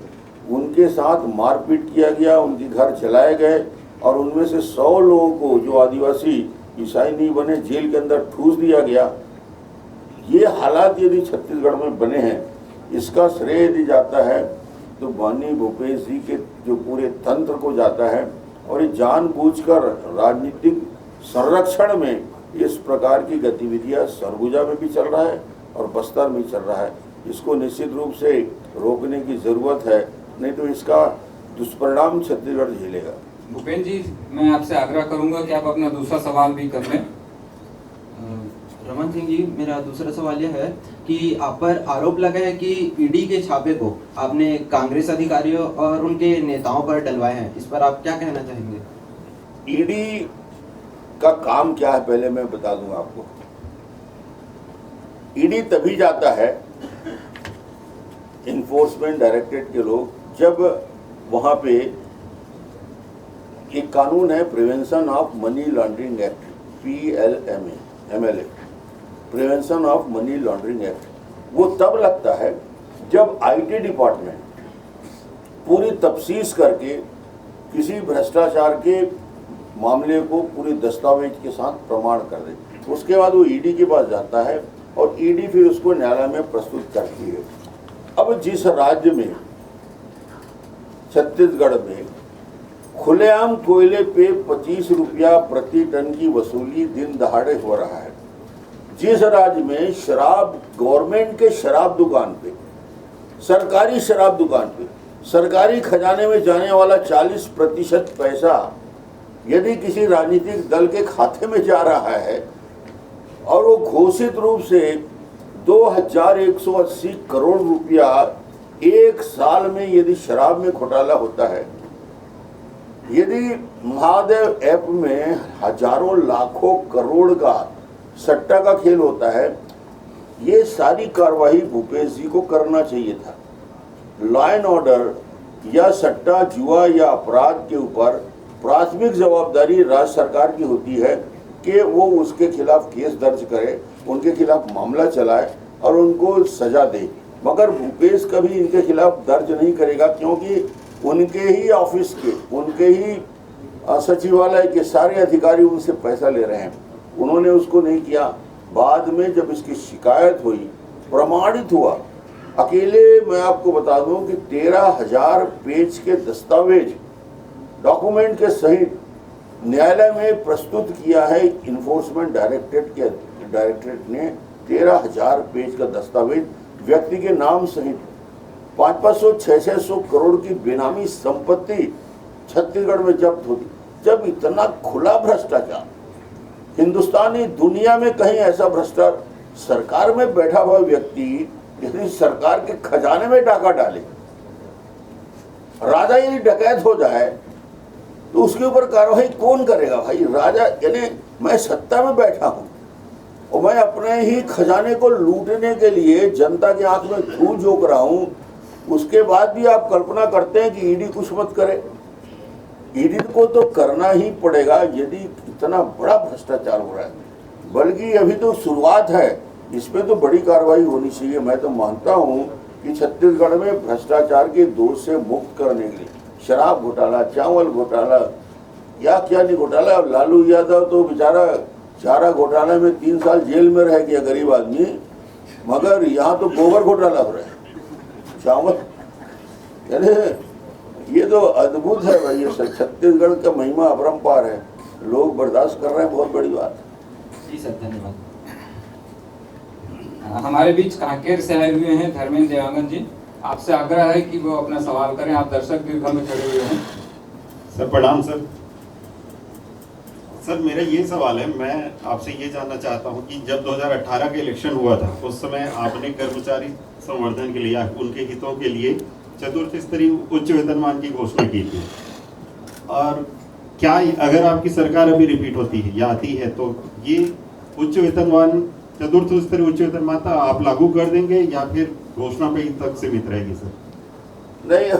उनके साथ मारपीट किया गया, उनके घर जलाए गए और उनमें से 100 लोगों को जो आदिवासी ईसाई नहीं बने जेल के अंदर ठूस दिया गया। ये हालात यदि छत्तीसगढ़ में बने हैं, इसका श्रेय यदि जाता है तो माननीय भूपेश जी के जो पूरे तंत्र को जाता है। और ये जानबूझकर राजनीतिक संरक्षण में इस प्रकार की गतिविधियां सरगुजा में भी चल रहा है और बस्तर में चल रहा है। इसको निश्चित रूप से रोकने की जरूरत है, नहीं तो इसका दुष्परिणाम छत्तीसगढ़ झेलेगा। भूपेंद्र जी, मैं आपसे आग्रह करूंगा कि आप अपना दूसरा सवाल भी कर लें। रमन सिंह जी, मेरा दूसरा सवाल यह है कि आप पर आरोप लगा है कि ईडी के छापे को आपने कांग्रेस अधिकारियों और उनके नेताओं पर डलवाए हैं। इस पर आप क्या कहना चाहेंगे? ईडी का काम क्या है पहले मैं बता दूं आपको। ईडी तभी जाता है इन्फोर्समेंट डायरेक्टरेट के लोग जब वहां पे एक कानून है prevention of money laundering act, PLMA, prevention of money laundering act. वो तब लगता है जब IT डिपार्टमेंट पूरी तफ्तीश करके किसी भ्रष्टाचार के मामले को पूरे दस्तावेज के साथ प्रमाण कर दे। उसके बाद वो ईडी के पास जाता है और ईडी फिर उसको न्यायालय में प्रस्तुत करती है। अब जिस राज्य में, छत्तीसगढ़ में, खुलेआम कोयले पे 25 रुपया प्रति टन की वसूली दिन दहाड़े हो रहा है, जिस राज्य में शराब, गवर्नमेंट के शराब दुकान पे, सरकारी शराब दुकान पे, सरकारी खजाने में जाने वाला 40% पैसा यदि किसी राजनीतिक दल के खाते में जा रहा है और वो घोषित रूप से 2180 करोड़ रुपया एक साल में यदि शराब में घोटाला होता है, यदि महादेव ऐप में हजारों लाखों करोड़ का सट्टा का खेल होता है, ये सारी कार्रवाई भूपेश जी को करना चाहिए था। लॉ एंड ऑर्डर या सट्टा जुआ या अपराध के ऊपर प्राथमिक जवाबदारी राज्य सरकार की होती है कि वो उसके खिलाफ केस दर्ज करे, उनके खिलाफ मामला चलाए और उनको सजा दे। मगर भूपेश कभी इनके खिलाफ दर्ज नहीं करेगा, क्योंकि उनके ही ऑफिस के, उनके ही सचिवालय के सारे अधिकारी उनसे पैसा ले रहे हैं। उन्होंने उसको नहीं किया। बाद में जब इसकी शिकायत हुई, प्रमाणित हुआ, अकेले मैं आपको बता दूं कि 13,000 पेज के दस्तावेज डॉक्यूमेंट के सहित न्यायालय में प्रस्तुत किया है। इन्फोर्समेंट डायरेक्टरेट ने 13,000 पेज का दस्तावेज व्यक्ति के नाम सहित 500 600 करोड़ की बेनामी संपत्ति छत्तीसगढ़ में जब्त होती। जब इतना खुला भ्रष्टाचार, हिंदुस्तानी दुनिया में कहीं ऐसा भ्रष्टाचार, सरकार में बैठा हुआ व्यक्ति यदि सरकार के खजाने में डाका डाले, राजा यदि डकैत हो जाए तो उसके ऊपर कार्रवाई कौन करेगा भाई? राजा यानी मैं सत्ता में बैठा हूं और मैं अपने ही खजाने को लूटने के लिए जनता की आंख में धूल झोंक रहा हूं, उसके बाद भी आप कल्पना करते हैं कि ईडी कुछ मत करे। ईडी को तो करना ही पड़ेगा यदि इतना बड़ा भ्रष्टाचार हो रहा है। बल्कि अभी तो शुरुआत है, इसमें तो बड़ी कार्रवाई होनी चाहिए। मैं तो मानता हूं कि छत्तीसगढ़ में भ्रष्टाचार के दोष से मुक्त करने के लिए शराब घोटाला, चावल घोटाला या क्या नहीं घोटाला, अब लालू यादव तो बेचारा चारा घोटाले में 3 साल जेल में रह गया गरीब आदमी, मगर यहाँ तो गोबर घोटाला हो रहा है, चावल। यानी ये तो अद्भुत है भाई, ये छत्तीसगढ़ का महिमा अपरंपार है, लोग बर्दाश्त कर रहे हैं, बहुत बड़ी बात है। जी सर, धन्यवाद। हमारे बीच कांकेर से आए हुए हैं धर्मेंद्र देवांगन जी। आपसे आग्रह है कि वो अपना सवाल करें। आप दर्शक दीर्घ में खड़े हुए हैं। सर प्रणाम सर। सर मेरा ये सवाल है, मैं आपसे ये जानना चाहता हूँ कि जब 2018 का इलेक्शन हुआ था उस समय आपने कर्मचारी संवर्धन के लिए, उनके हितों के लिए चतुर्थ स्तरीय उच्च वेतनमान की घोषणा की थी। और क्या अगर आपकी सरकार अभी रिपीट होती है या आती है तो ये उच्च वेतनमान, चतुर्थ स्तरीय उच्च वेतनमान आप लागू कर देंगे या फिर घोषणा पे ही तक सीमित रहेगी सर? नहीं,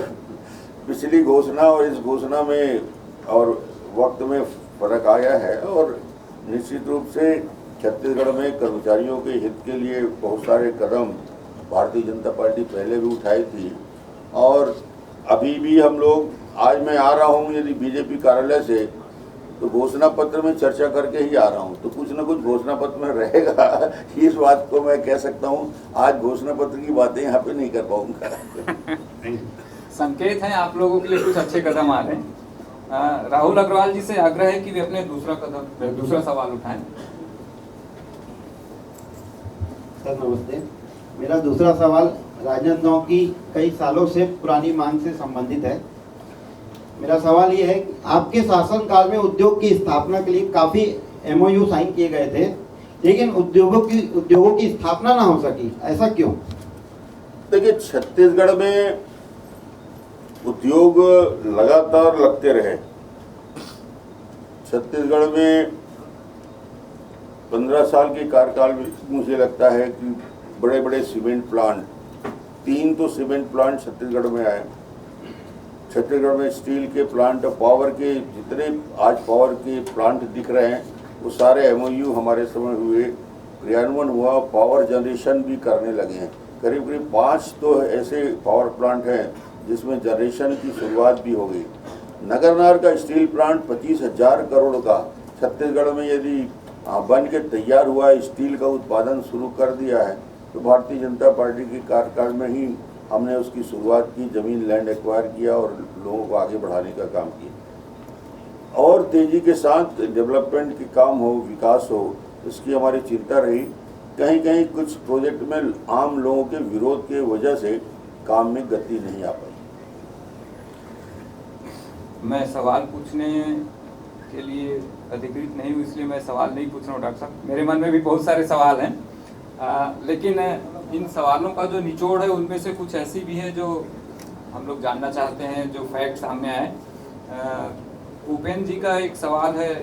पिछली घोषणा और इस घोषणा में और वक्त में फर्क आया है और निश्चित रूप से छत्तीसगढ़ में कर्मचारियों के हित के लिए बहुत सारे कदम भारतीय जनता पार्टी पहले भी उठाई थी और अभी भी हम लोग, आज मैं आ रहा हूँ यदि बीजेपी कार्यालय से तो घोषणा पत्र में चर्चा करके ही आ रहा हूँ, तो कुछ न कुछ घोषणा पत्र में रहेगा। इस बात को मैं कह सकता हूँ, आज घोषणा पत्र की बातें यहाँ पे नहीं कर पाऊंगा। संकेत हैं आप लोगों के लिए कुछ अच्छे कदम आ रहे हैं। राहुल अग्रवाल जी से आग्रह है कि वे अपने दूसरा सवाल उठाएं। सर नमस्ते, मेरा दूसरा सवाल राजनांदगांव की कई सालों से पुरानी मांग से संबंधित है। मेरा सवाल ये है कि आपके शासनकाल में उद्योग की स्थापना के लिए काफ़ी MOU साइन किए गए थे, लेकिन उद्योगों की स्थापना ना हो सकी, ऐसा क्यों? देखिए, छत्तीसगढ़ में उद्योग लगातार लगते रहे। छत्तीसगढ़ में 15 साल के कार्यकाल में मुझे लगता है कि बड़े बड़े सीमेंट प्लांट, 3 तो सीमेंट प्लांट छत्तीसगढ़ में आए। छत्तीसगढ़ में स्टील के प्लांट, पावर के जितने आज पावर के प्लांट दिख रहे हैं वो सारे MOU हमारे समय हुए, क्रियान्वयन हुआ, पावर जनरेशन भी करने लगे हैं। करीब करीब 5 तो ऐसे पावर प्लांट हैं जिसमें जनरेशन की शुरुआत भी हो गई। नगरनार का स्टील प्लांट 25,000 करोड़ का छत्तीसगढ़ में यदि बन के तैयार हुआ, स्टील का उत्पादन शुरू कर दिया है, तो भारतीय जनता पार्टी के कार्यकाल में ही हमने उसकी शुरुआत की, जमीन लैंड एक्वायर किया और लोगों को आगे बढ़ाने का काम किया। और तेज़ी के साथ डेवलपमेंट के काम हो, विकास हो, इसकी हमारी चिंता रही। कहीं कहीं कुछ प्रोजेक्ट में आम लोगों के विरोध के वजह से काम में गति नहीं आ पाई। मैं सवाल पूछने के लिए अधिकृत नहीं हूँ, इसलिए मैं सवाल नहीं पूछ रहा हूँ डॉक्टर साहब। मेरे मन में भी बहुत सारे सवाल हैं, लेकिन इन सवालों का जो निचोड़ है उनमें से कुछ ऐसी भी है जो हम लोग जानना चाहते हैं, जो फैक्ट सामने आए। उपेंद्र जी का एक सवाल है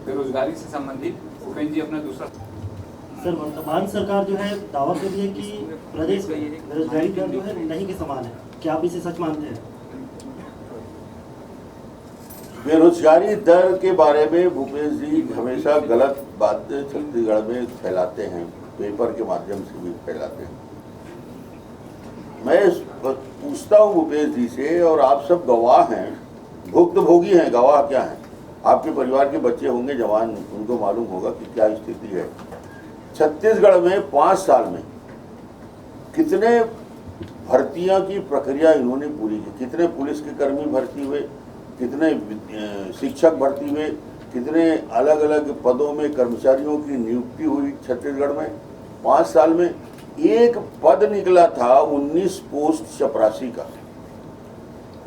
बेरोजगारी से संबंधित। उपेंद्र जी अपना दूसरा। सर, वर्तमान सरकार जो है दावा कर रही है कि प्रदेश में बेरोजगारी दर जो है नहीं के समान है, क्या आप इसे सच मानते हैं? बेरोजगारी दर के बारे में भूपेश जी हमेशा गलत बातें छत्तीसगढ़ में फैलाते हैं, पेपर के माध्यम से भी फैलाते हैं। मैं पूछता हूँ भूपेश जी से, और आप सब गवाह हैं, भुक्तभोगी हैं, गवाह क्या हैं? आपके परिवार के बच्चे होंगे जवान, उनको मालूम होगा कि क्या स्थिति है। छत्तीसगढ़ में 5 साल में कितने भर्तियां की प्रक्रिया इन्होंने पूरी की, कितने पुलिस के कर्मी भर्ती हुए, कितने शिक्षक भर्ती हुए, कितने अलग अलग पदों में कर्मचारियों की नियुक्ति हुई छत्तीसगढ़ में। 5 साल में एक पद निकला था 19 पोस्ट चपरासी का,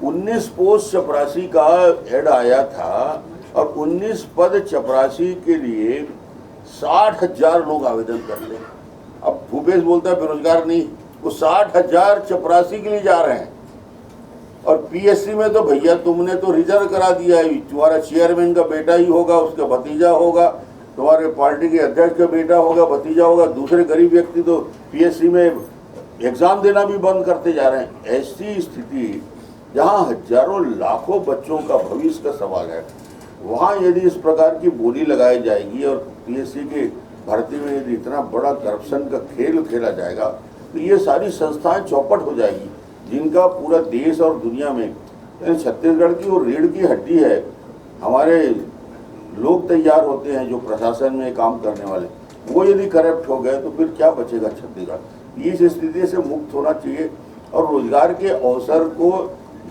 19 पोस्ट चपरासी का ऐड आया था, और 19 पद चपरासी के लिए 60,000 लोग आवेदन करते हैं। अब भूपेश बोलता है बेरोजगार नहीं, वो 60,000 चपरासी के लिए जा रहे हैं। और पीएससी में तो भैया तुमने तो रिजर्व करा दिया है, तुम्हारा चेयरमैन का बेटा ही होगा, उसका भतीजा होगा, तुम्हारे पार्टी के अध्यक्ष का बेटा होगा, भतीजा होगा। दूसरे गरीब व्यक्ति तो पीएससी में एग्जाम देना भी बंद करते जा रहे हैं। ऐसी स्थिति जहां हजारों लाखों बच्चों का भविष्य का सवाल है, वहां यदि इस प्रकार की बोली लगाई जाएगी और पीएससी के भर्ती में यदि इतना बड़ा करप्शन का खेल खेला जाएगा, तो ये सारी संस्थाएं चौपट हो जाएगी, जिनका पूरा देश और दुनिया में, छत्तीसगढ़ की वो रीढ़ की हड्डी है। हमारे लोग तैयार होते हैं जो प्रशासन में काम करने वाले, वो यदि करप्ट हो गए तो फिर क्या बचेगा छत्तीसगढ़। इस स्थिति से मुक्त होना चाहिए और रोजगार के अवसर को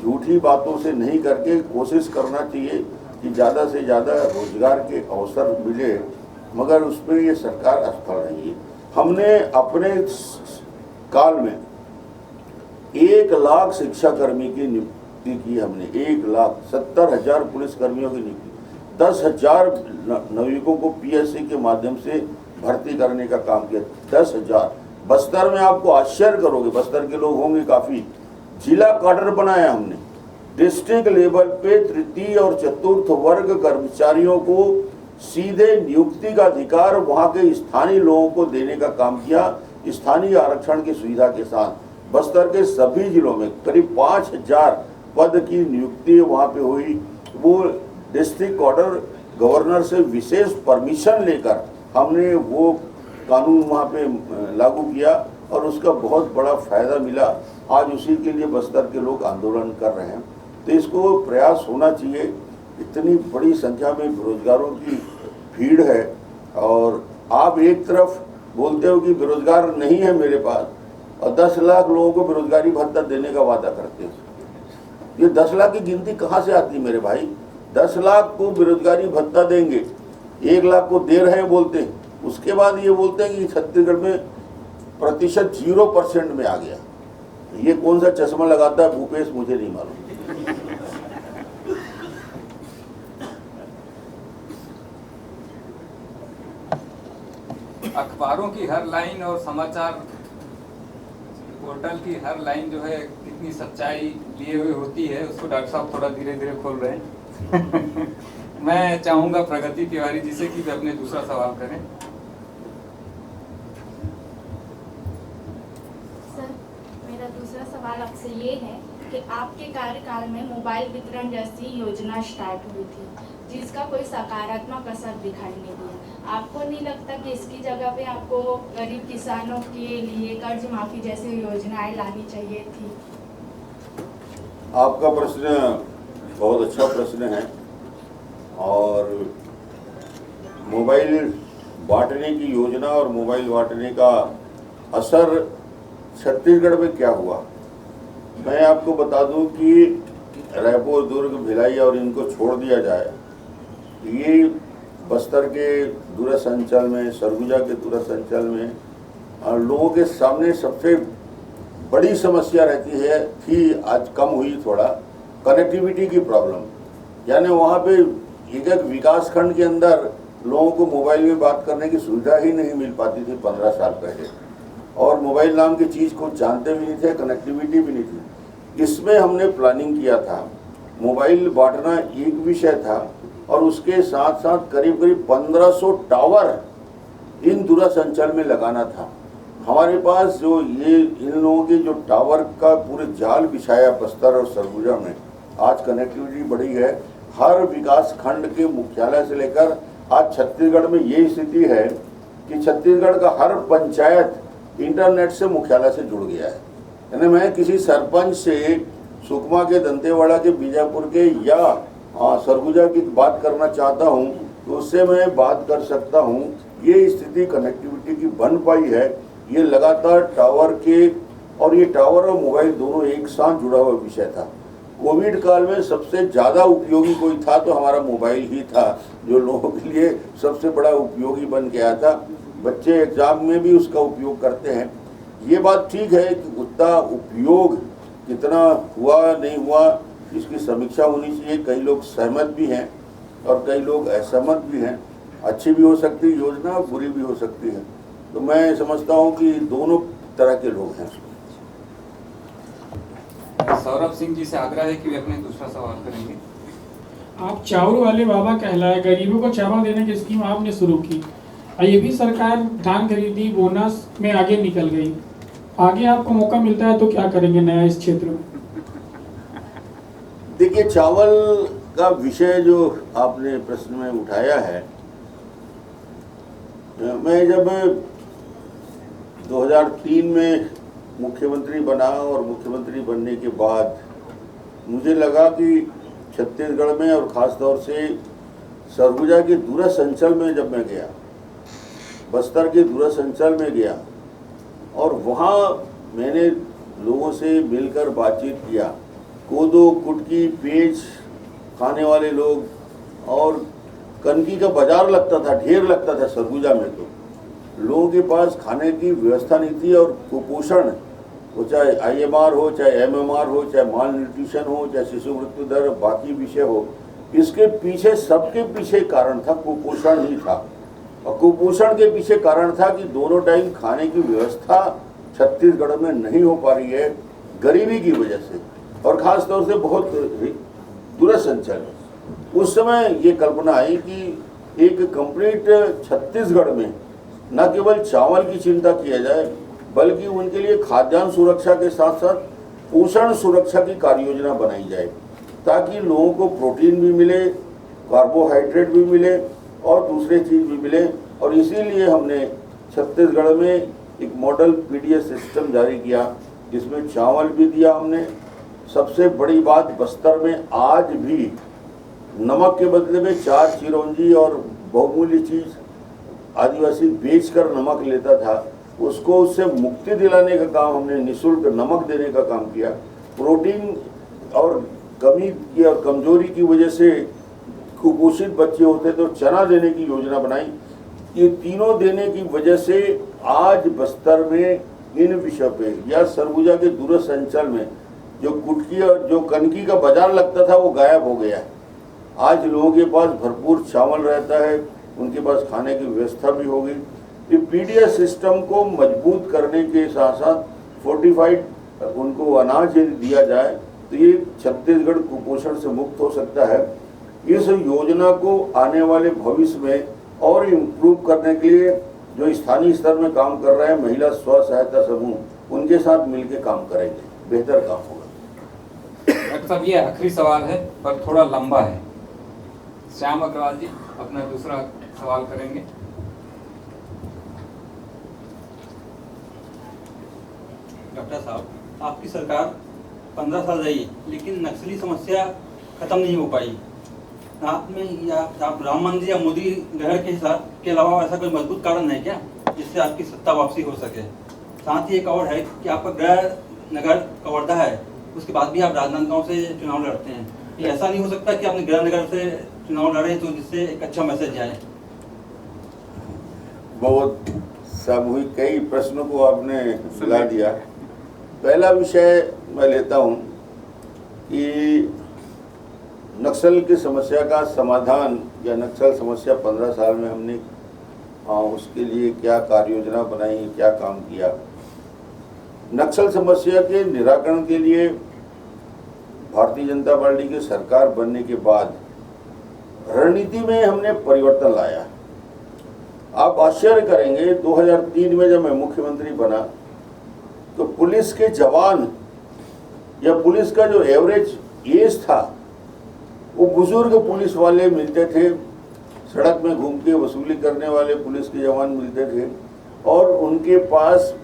झूठी बातों से नहीं करके कोशिश करना चाहिए कि ज़्यादा से ज़्यादा रोजगार के अवसर मिले, मगर उसमें ये सरकार असफल रही है। हमने अपने काल में 1 लाख शिक्षाकर्मी की नियुक्ति की, हमने 1,70,000 पुलिस कर्मियों की नियुक्ति, 10,000 नवयुवकों को पीएससी के माध्यम से भर्ती करने का काम किया, 10,000। बस्तर में आपको आश्चर्य करोगे, बस्तर के लोग होंगे काफ़ी, जिला काडर बनाया हमने, डिस्ट्रिक्ट लेवल पे तृतीय और चतुर्थ वर्ग कर्मचारियों को सीधे नियुक्ति का अधिकार वहाँ के स्थानीय लोगों को देने का काम किया, स्थानीय आरक्षण की सुविधा के साथ। बस्तर के सभी जिलों में करीब 5,000 पद की नियुक्ति वहाँ पे हुई। वो डिस्ट्रिक्ट ऑर्डर गवर्नर से विशेष परमिशन लेकर हमने वो कानून वहाँ पे लागू किया और उसका बहुत बड़ा फायदा मिला। आज उसी के लिए बस्तर के लोग आंदोलन कर रहे हैं। तो इसको प्रयास होना चाहिए। इतनी बड़ी संख्या में बेरोजगारों की भीड़ है और आप एक तरफ बोलते हो कि बेरोजगार नहीं है मेरे पास, और 10 लाख लोगों को बेरोजगारी भत्ता देने का वादा करते हैं। ये 10 लाख की गिनती कहाँ से आती है मेरे भाई? 10 लाख को बेरोजगारी भत्ता देंगे, 1 लाख को दे रहे हैं बोलते हैं, उसके बाद ये बोलते हैं कि छत्तीसगढ़ में प्रतिशत 0% में आ गया। ये कौन सा चश्मा लगाता है भूपेश, मुझे नहीं मालूम। अखबारों की हर लाइन और समाचार पोर्टल की हर लाइन जो है कितनी सच्चाई लिए हुए होती है, उसको डॉक्टर साहब थोड़ा धीरे धीरे खोल रहे हैं। मैं चाहूंगा प्रगति तिवारी जी से कि वे अपने दूसरा सवाल करें। सर, मेरा दूसरा सवाल आपसे ये है कि आपके कार्यकाल में मोबाइल वितरण जैसी योजना स्टार्ट हुई थी, जिसका कोई सकारात्मक असर दिखाई नहीं दिया। आपको नहीं लगता कि इसकी जगह पे आपको गरीब किसानों के लिए कर्ज माफी जैसी योजनाएं लानी चाहिए थी? आपका प्रश्न बहुत अच्छा प्रश्न है। और मोबाइल बांटने की योजना और मोबाइल बांटने का असर छत्तीसगढ़ में क्या हुआ, मैं आपको बता दूं कि रायपुर, दुर्ग, भिलाई और इनको छोड़ दिया जाए, ये बस्तर के दूरसंचार में, सरगुजा के दूरसंचार में लोगों के सामने सबसे बड़ी समस्या रहती है थी, आज कम हुई थोड़ा, कनेक्टिविटी की प्रॉब्लम। यानी वहाँ पे एक विकास खंड के अंदर लोगों को मोबाइल में बात करने की सुविधा ही नहीं मिल पाती थी 15 साल पहले, और मोबाइल नाम की चीज़ को जानते भी नहीं थे, कनेक्टिविटी भी नहीं थी। इसमें हमने प्लानिंग किया था, मोबाइल बांटना एक विषय था और उसके साथ साथ करीब करीब 1500 टावर इन दूरसंचार में लगाना था। हमारे पास जो ये इन लोगों के जो टावर का पूरे जाल बिछाया बस्तर और सरगुजा में, आज कनेक्टिविटी बढ़ी है। हर विकास खंड के मुख्यालय से लेकर आज छत्तीसगढ़ में ये स्थिति है कि छत्तीसगढ़ का हर पंचायत इंटरनेट से मुख्यालय से जुड़ गया है। यानी मैं किसी सरपंच से सुकमा के, दंतेवाड़ा के, बीजापुर के या सरगुजा की बात करना चाहता हूँ तो उससे मैं बात कर सकता हूँ। ये स्थिति कनेक्टिविटी की बन पाई है, ये लगातार टावर के, और ये टावर और मोबाइल दोनों एक साथ जुड़ा हुआ विषय था। कोविड काल में सबसे ज़्यादा उपयोगी कोई था तो हमारा मोबाइल ही था, जो लोगों के लिए सबसे बड़ा उपयोगी बन गया था। बच्चे एग्जाम में भी उसका उपयोग करते हैं। ये बात ठीक है कि उतना उपयोग कितना हुआ नहीं हुआ इसकी समीक्षा होनी चाहिए। कई लोग सहमत भी हैं और कई लोग असहमत भी हैं। अच्छी भी हो सकती है योजना और बुरी भी हो सकती है, तो मैं समझता हूँ कि दोनों तरह के लोग हैं। सौरभ सिंह जी से आग्रह है कि वे अपने दूसरा सवाल करेंगे। आप चावल वाले बाबा कहलाए, गरीबों को चावल देने की स्कीम आपने शुरू की, ये भी सरकार धान खरीदी, बोनस में आगे निकल गई। आगे आपको मौका मिलता है तो क्या करेंगे नया इस क्षेत्र में? देखिए, चावल का विषय जो आपने प्रश्न में उठाया है, मैं जब 2003 में मुख्यमंत्री बना और मुख्यमंत्री बनने के बाद मुझे लगा कि छत्तीसगढ़ में और ख़ास तौर से सरगुजा के दूरसंचल में जब मैं गया, बस्तर के दूरसंचल में गया और वहाँ मैंने लोगों से मिलकर बातचीत किया। कोदो, कुटकी, पेज खाने वाले लोग, और कनकी का बाजार लगता था, ढेर लगता था सरगुजा में। तो लोगों के पास खाने की व्यवस्था नहीं थी, और कुपोषण, वो चाहे IMR हो, चाहे MMR हो, चाहे माल न्यूट्रिशन हो, चाहे शिशु मृत्यु दर, बाकी विषय हो, इसके पीछे, सबके पीछे कारण था कुपोषण ही था। और कुपोषण के पीछे कारण था कि दोनों टाइम खाने की व्यवस्था छत्तीसगढ़ में नहीं हो पा रही है, गरीबी की वजह से, और ख़ास तौर से बहुत दूरसंचार। उस समय ये कल्पना आई कि एक कंप्लीट छत्तीसगढ़ में न केवल चावल की चिंता किया जाए, बल्कि उनके लिए खाद्यान्न सुरक्षा के साथ साथ पोषण सुरक्षा की कार्य योजना बनाई जाए, ताकि लोगों को प्रोटीन भी मिले, कार्बोहाइड्रेट भी मिले और दूसरे चीज़ भी मिले। और इसीलिए हमने छत्तीसगढ़ में एक मॉडल PDS सिस्टम जारी किया, जिसमें चावल भी दिया हमने। सबसे बड़ी बात, बस्तर में आज भी नमक के बदले में 4 चिरौंजी और बहुमूल्य चीज़ आदिवासी बेचकर नमक लेता था, उसको उससे मुक्ति दिलाने का काम हमने, निःशुल्क नमक देने का काम किया। प्रोटीन और कमी की और कमजोरी की वजह से कुपोषित बच्चे होते तो चना देने की योजना बनाई। ये तीनों देने की वजह से आज बस्तर में इन विषय पे या सरगुजा के दूरसंचल में जो कुटकी और जो कनकी का बाजार लगता था वो गायब हो गया है। आज लोगों के पास भरपूर चावल रहता है, उनके पास खाने की व्यवस्था भी हो गई। ये PDS सिस्टम को मजबूत करने के साथ साथ फोर्टिफाइड उनको अनाज यदि दिया जाए तो ये छत्तीसगढ़ कुपोषण से मुक्त हो सकता है। इस योजना को आने वाले भविष्य में और इम्प्रूव करने के लिए जो स्थानीय स्तर में काम कर रहे हैं महिला स्व सहायता समूह, उनके साथ मिलकर काम करेंगे, बेहतर काम होगा। डॉक्टर साहब, ये आखिरी सवाल है पर थोड़ा लंबा है। श्याम अग्रवाल जी अपना दूसरा सवाल करेंगे। डॉक्टर साहब, आपकी सरकार 15 साल रही, लेकिन नक्सली समस्या खत्म नहीं हो पाई। आप में या आप राम मंदिर या मोदी गहर के हिसाब के अलावा ऐसा कोई मजबूत कारण है क्या जिससे आपकी सत्ता वापसी हो सके? साथ ही एक और है कि आपका गृह नगर कवर्धा है, उसके बाद भी आप राजनांदगांव से चुनाव लड़ते हैं। ये ऐसा नहीं हो सकता कि आपने गृह नगर से चुनाव लड़े तो जिससे एक अच्छा मैसेज जाए? बहुत सामूहिक कई प्रश्नों को आपने सुला दिया। पहला विषय मैं लेता हूं कि नक्सल की समस्या का समाधान या नक्सल समस्या 15 साल में हमने उसके लिए क्या कार्य योजना बनाई, क्या काम किया। नक्सल समस्या के निराकरण के लिए भारतीय जनता पार्टी की सरकार बनने के बाद रणनीति में हमने परिवर्तन लाया। आप आश्चर्य करेंगे, 2003 में जब मैं मुख्यमंत्री बना तो पुलिस के जवान या पुलिस का जो एवरेज एज था वो बुजुर्ग पुलिस वाले मिलते थे, सड़क में घूम के वसूली करने वाले पुलिस के जवान मिलते थे और उनके पास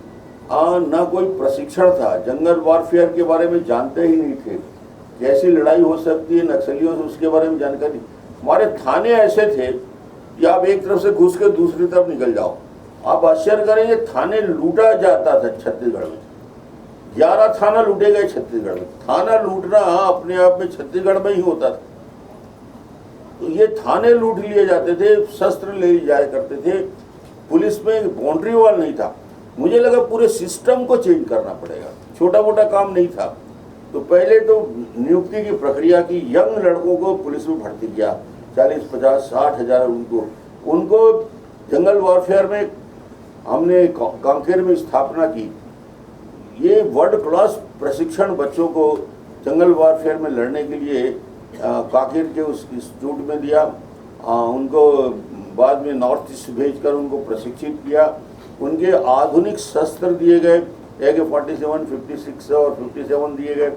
ना कोई प्रशिक्षण था, जंगल वॉरफेयर के बारे में जानते ही नहीं थे, कैसी लड़ाई हो सकती है नक्सलियों से उसके बारे में जानकारी। हमारे थाने ऐसे थे कि आप एक तरफ से घुस के दूसरी तरफ निकल जाओ। आप आश्चर्य करेंगे, थाने लूटा जाता था छत्तीसगढ़ में, 11 थाना लूटे गए छत्तीसगढ़ में। थाना लूटना अपने आप में छत्तीसगढ़ में ही होता था। तो ये थाने लूट लिए जाते थे, शस्त्र ले जाया करते थे, पुलिस में बाउंड्री वॉल नहीं था। मुझे लगा पूरे सिस्टम को चेंज करना पड़ेगा, छोटा मोटा काम नहीं था। तो पहले तो नियुक्ति की प्रक्रिया की, यंग लड़कों को पुलिस में भर्ती किया, 40, 50, 60 हज़ार उनको जंगल वॉरफेयर में हमने कांकेर में स्थापना की। ये वर्ल्ड क्लास प्रशिक्षण बच्चों को जंगल वॉरफेयर में लड़ने के लिए कांकेर के उस इंस्टीट्यूट में दिया। उनको बाद में नॉर्थ ईस्ट भेजकर उनको प्रशिक्षित किया। उनके आधुनिक शस्त्र दिए गए, AK-47, 56 और 57 दिए गए।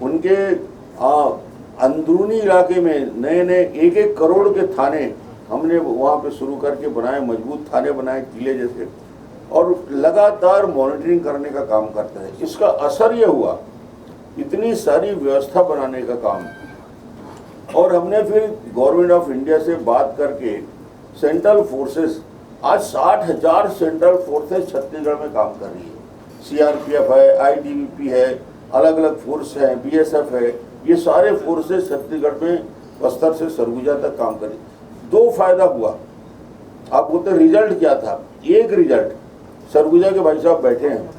उनके अंदरूनी इलाके में नए नए 1-1 करोड़ के थाने हमने वहाँ पे शुरू करके बनाए, मजबूत थाने बनाए किले जैसे, और लगातार मॉनिटरिंग करने का काम करते हैं। इसका असर ये हुआ, इतनी सारी व्यवस्था बनाने का काम, और हमने फिर गवर्नमेंट ऑफ इंडिया से बात करके सेंट्रल फोर्सेस, आज 60,000 सेंट्रल फोर्सेस छत्तीसगढ़ में काम कर रही है। CRPF है, ITBP है, अलग अलग फोर्स है, BSF है, ये सारे फोर्सेस छत्तीसगढ़ में बस्तर से सरगुजा तक काम कर रही। 2 फायदा हुआ। आप बोलते रिजल्ट क्या था? एक रिजल्ट, सरगुजा के भाई साहब बैठे हैं,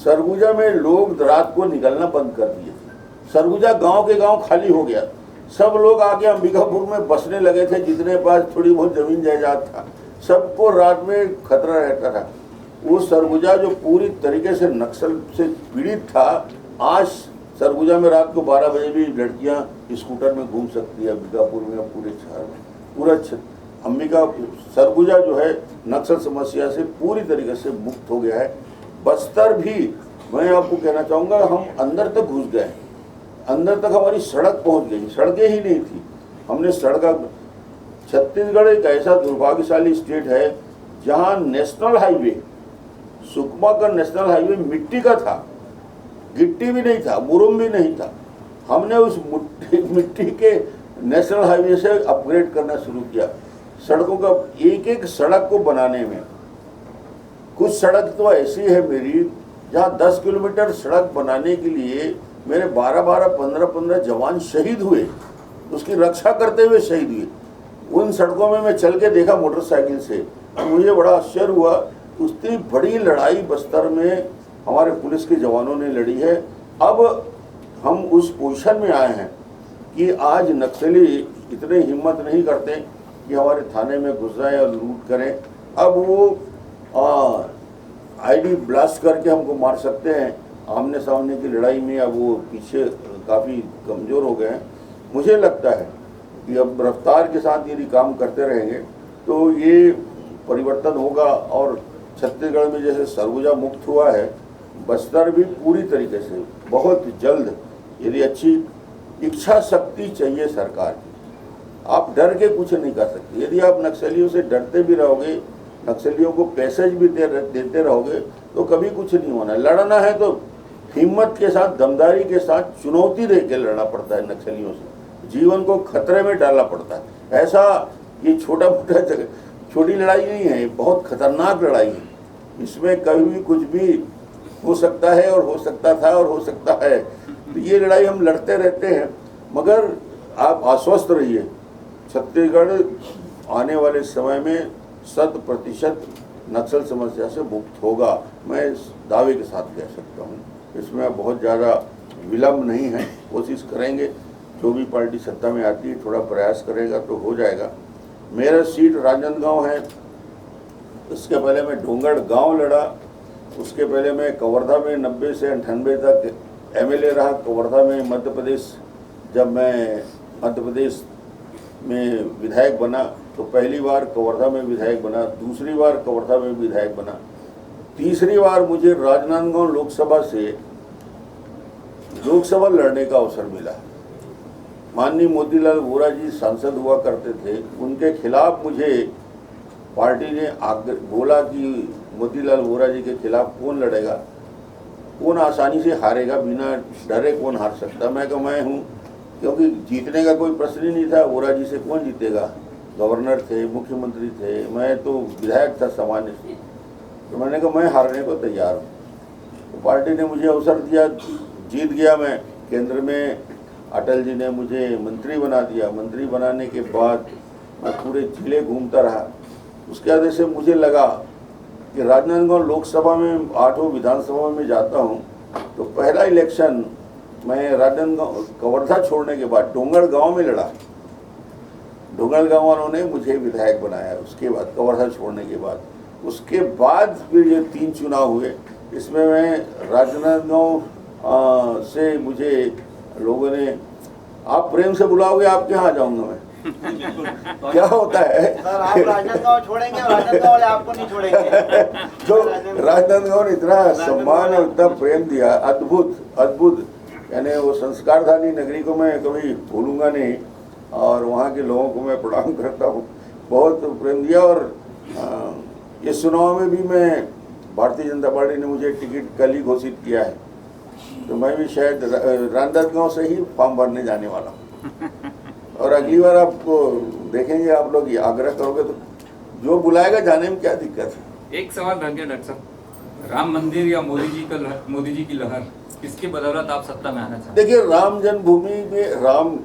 सरगुजा में लोग रात को निकलना बंद कर दिए थे। सरगुजा गांव के गांव खाली हो गया, सब लोग आके अंबिकापुर में बसने लगे थे, जितने पास थोड़ी बहुत जमीन जायदाद था, सबको रात में खतरा रहता था। वो सरगुजा जो पूरी तरीके से नक्सल से पीड़ित था, आज सरगुजा में रात को 12 बजे भी लड़कियां स्कूटर में घूम सकती है, अंबिकापुर में, पूरे शहर में, पूरा सरगुजा जो है नक्सल समस्या से पूरी तरीके से मुक्त हो गया है। बस्तर भी, मैं आपको कहना चाहूँगा, हम अंदर तक घुस गए, अंदर तक हमारी सड़क पहुँच गई, सड़कें ही नहीं थी, हमने सड़क। छत्तीसगढ़ एक ऐसा दुर्भाग्यशाली स्टेट है जहाँ नेशनल हाईवे, सुकमा का नेशनल हाईवे मिट्टी का था, गिट्टी भी नहीं था, मुरुम भी नहीं था। हमने उस मिट्टी के नेशनल हाईवे से अपग्रेड करना शुरू किया। सड़कों का एक सड़क को बनाने में, कुछ सड़क तो ऐसी है मेरी जहाँ 10 किलोमीटर सड़क बनाने के लिए मेरे 12-12, 15-15 जवान शहीद हुए, उसकी रक्षा करते हुए शहीद हुए। उन सड़कों में मैं चल के देखा मोटरसाइकिल से, मुझे बड़ा आश्चर्य हुआ। उतनी बड़ी लड़ाई बस्तर में हमारे पुलिस के जवानों ने लड़ी है। अब हम उस पोजीशन में आए हैं कि आज नक्सली इतने हिम्मत नहीं करते कि हमारे थाने में घुस जाएं और लूट करें। अब वो ID ब्लास्ट करके हमको मार सकते हैं। आमने सामने की लड़ाई में अब वो पीछे काफ़ी कमज़ोर हो गए हैं। मुझे लगता है कि अब रफ्तार के साथ यदि काम करते रहेंगे तो ये परिवर्तन होगा, और छत्तीसगढ़ में जैसे सरगुजा मुक्त हुआ है, बस्तर भी पूरी तरीके से बहुत जल्द, यदि अच्छी इच्छा शक्ति चाहिए सरकार की, आप डर के कुछ नहीं कर सकते। यदि आप नक्सलियों से डरते भी रहोगे, नक्सलियों को पैसेज भी देते रहोगे, तो कभी कुछ नहीं होना। लड़ना है तो हिम्मत के साथ, दमदारी के साथ, चुनौती दे के लड़ना पड़ता है नक्सलियों से, जीवन को खतरे में डालना पड़ता है। ऐसा ये छोटा मोटा छोटी लड़ाई नहीं है, बहुत खतरनाक लड़ाई है। इसमें कभी भी कुछ भी हो सकता है, और हो सकता था, और हो सकता है। तो ये लड़ाई हम लड़ते रहते हैं, मगर आप आश्वस्त रहिए, छत्तीसगढ़ आने वाले समय में 100% नक्सल समस्या से मुक्त होगा। मैं इस दावे के साथ कह सकता हूँ। इसमें बहुत ज़्यादा विलम्ब नहीं है, कोशिश करेंगे। जो भी पार्टी सत्ता में आती है थोड़ा प्रयास करेगा तो हो जाएगा। मेरा सीट राजनांदगांव है, उसके पहले मैं डोंगड़ गांव लड़ा, उसके पहले मैं कवर्धा में 90 से 98 तक एमएलए रहा। कवर्धा में मध्य प्रदेश, जब मैं मध्य प्रदेश में विधायक बना तो पहली बार कवर्धा में विधायक बना, दूसरी बार कवर्धा में विधायक बना, तीसरी बार मुझे राजनांदगांव लोकसभा से लोकसभा लड़ने का अवसर मिला। माननीय मोतीलाल वोरा जी सांसद हुआ करते थे, उनके खिलाफ मुझे पार्टी ने बोला कि मोतीलाल वोरा जी के खिलाफ कौन लड़ेगा, कौन आसानी से हारेगा, बिना डरे कौन हार सकता। मैं कहा मैं हूँ, क्योंकि जीतने का कोई प्रश्न ही नहीं था। वोरा जी से कौन जीतेगा, गवर्नर थे, मुख्यमंत्री थे, मैं तो विधायक था सामान्य से। तो मैंने कहा मैं हारने को तैयार हूँ। तो पार्टी ने मुझे अवसर दिया, जीत गया मैं। केंद्र में अटल जी ने मुझे मंत्री बना दिया। मंत्री बनाने के बाद मैं पूरे जिले घूमता रहा। उसके वजह से मुझे लगा कि राजनांदगांव लोकसभा में 8 विधानसभा में जाता हूँ तो पहला इलेक्शन मैं राजनांदगांव कवर्धा छोड़ने के बाद डोंगड़ गांव में लड़ा। डोंगड़ गांव वालों ने मुझे विधायक बनाया। उसके बाद कवर्धा छोड़ने के बाद, उसके बाद फिर ये 3 चुनाव हुए। इसमें मैं राजनांदगांव से मुझे लोगों ने, आप प्रेम से बुलाओगे आपके यहाँ आ जाऊंगा मैं। क्या होता है सर, आप राजनांदगांव छोड़ेंगे और राजनांदगांव वाले आपको नहीं छोड़ेंगे। जो राजनांदगांव ने इतना सम्मान और इतना प्रेम दिया, अद्भुत अद्भुत, यानी वो संस्कारधानी नगरी को मैं कभी भूलूंगा नहीं, और वहाँ के लोगों को मैं प्रणाम करता हूँ। बहुत प्रेम दिया। और इस चुनाव में भी मैं, भारतीय जनता पार्टी ने मुझे टिकट कल ही घोषित किया है, तो मैं भी शायद राजनांदगांव से ही फॉर्म भरने जाने वाला हूँ। और अगली बार आपको देखेंगे, आप लोग ये आग्रह करोगे तो जो बुलाएगा जाने में क्या दिक्कत है। एक सवाल रह गया डॉक्टर साहब, राम मंदिर या मोदी जी की लहर, किसकी बदौलत आप सत्ता में आना चाहते? देखिए, राम जन्मभूमि में राम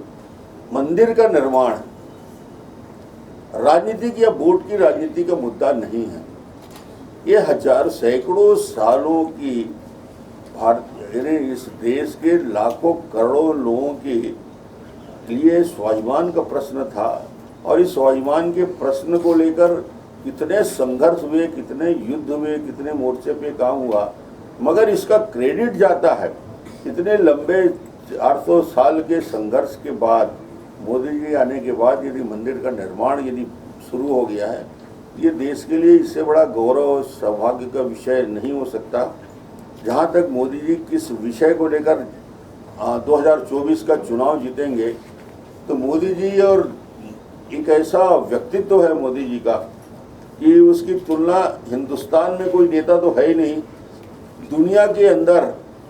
मंदिर का निर्माण राजनीतिक या वोट की राजनीति का मुद्दा नहीं है। ये सैकड़ों सालों की इस देश के लाखों करोड़ों लोगों के लिए स्वाभिमान का प्रश्न था। और इस स्वाभिमान के प्रश्न को लेकर कितने संघर्ष हुए, कितने युद्ध हुए, कितने मोर्चे पे काम हुआ, मगर इसका क्रेडिट जाता है इतने लंबे 400 साल के संघर्ष के बाद, मोदी जी आने के बाद यदि मंदिर का निर्माण यदि शुरू हो गया है, ये देश के लिए इससे बड़ा गौरव और सौभाग्य का विषय नहीं हो सकता। जहाँ तक मोदी जी किस विषय को लेकर 2024 का चुनाव जीतेंगे, तो मोदी जी, और एक ऐसा व्यक्तित्व है मोदी जी का कि उसकी तुलना हिंदुस्तान में कोई नेता तो है ही नहीं। दुनिया के अंदर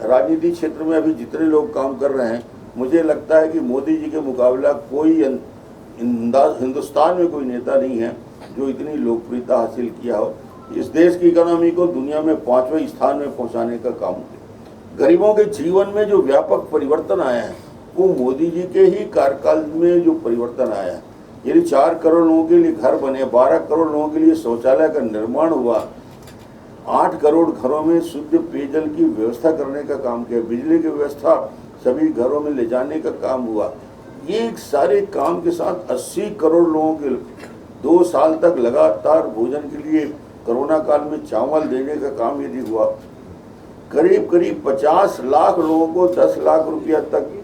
राजनीति क्षेत्र में अभी जितने लोग काम कर रहे हैं, मुझे लगता है कि मोदी जी के मुकाबला कोई हिंदुस्तान में कोई नेता नहीं है जो इतनी लोकप्रियता हासिल किया हो। इस देश की इकोनॉमी को दुनिया में 5वें स्थान में पहुंचाने का काम किया। गरीबों के जीवन में जो व्यापक परिवर्तन आया है वो मोदी जी के ही कार्यकाल में जो परिवर्तन आया है। यदि 4 करोड़ लोगों के लिए घर बने, 12 करोड़ लोगों के लिए शौचालय का निर्माण हुआ, 8 करोड़ घरों में शुद्ध पेयजल की व्यवस्था करने का काम किया, बिजली की व्यवस्था सभी घरों में ले जाने का काम हुआ, ये सारे काम के साथ 80 करोड़ लोगों के 2 साल तक लगातार भोजन के लिए कोरोना काल में चावल देने का काम यदि हुआ, करीब 50 लाख लोगों को 10 लाख रुपया तक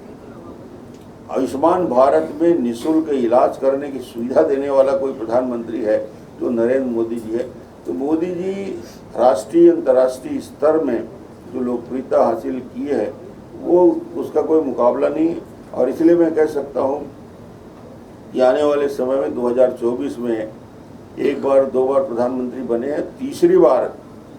आयुष्मान भारत में निःशुल्क इलाज करने की सुविधा देने वाला कोई प्रधानमंत्री है तो नरेंद्र मोदी जी है। तो मोदी जी राष्ट्रीय अंतर्राष्ट्रीय स्तर में जो लोकप्रियता हासिल की है वो उसका कोई मुकाबला नहीं। और इसलिए मैं कह सकता हूँ कि आने वाले समय में 2024 में 1 बार 2 बार प्रधानमंत्री बने हैं, तीसरी बार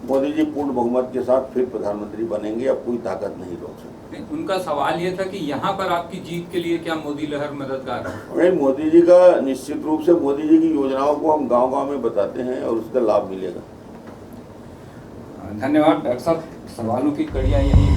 मोदी जी पूर्ण बहुमत के साथ फिर प्रधानमंत्री बनेंगे। अब कोई ताकत नहीं रोक सकती। उनका सवाल ये था कि यहाँ पर आपकी जीत के लिए क्या मोदी लहर मददगार है? मोदी जी का निश्चित रूप से, मोदी जी की योजनाओं को हम गांव-गांव में बताते हैं और उसका लाभ मिलेगा। धन्यवाद डॉक्टर साहब, सवालों की कड़ियाँ यही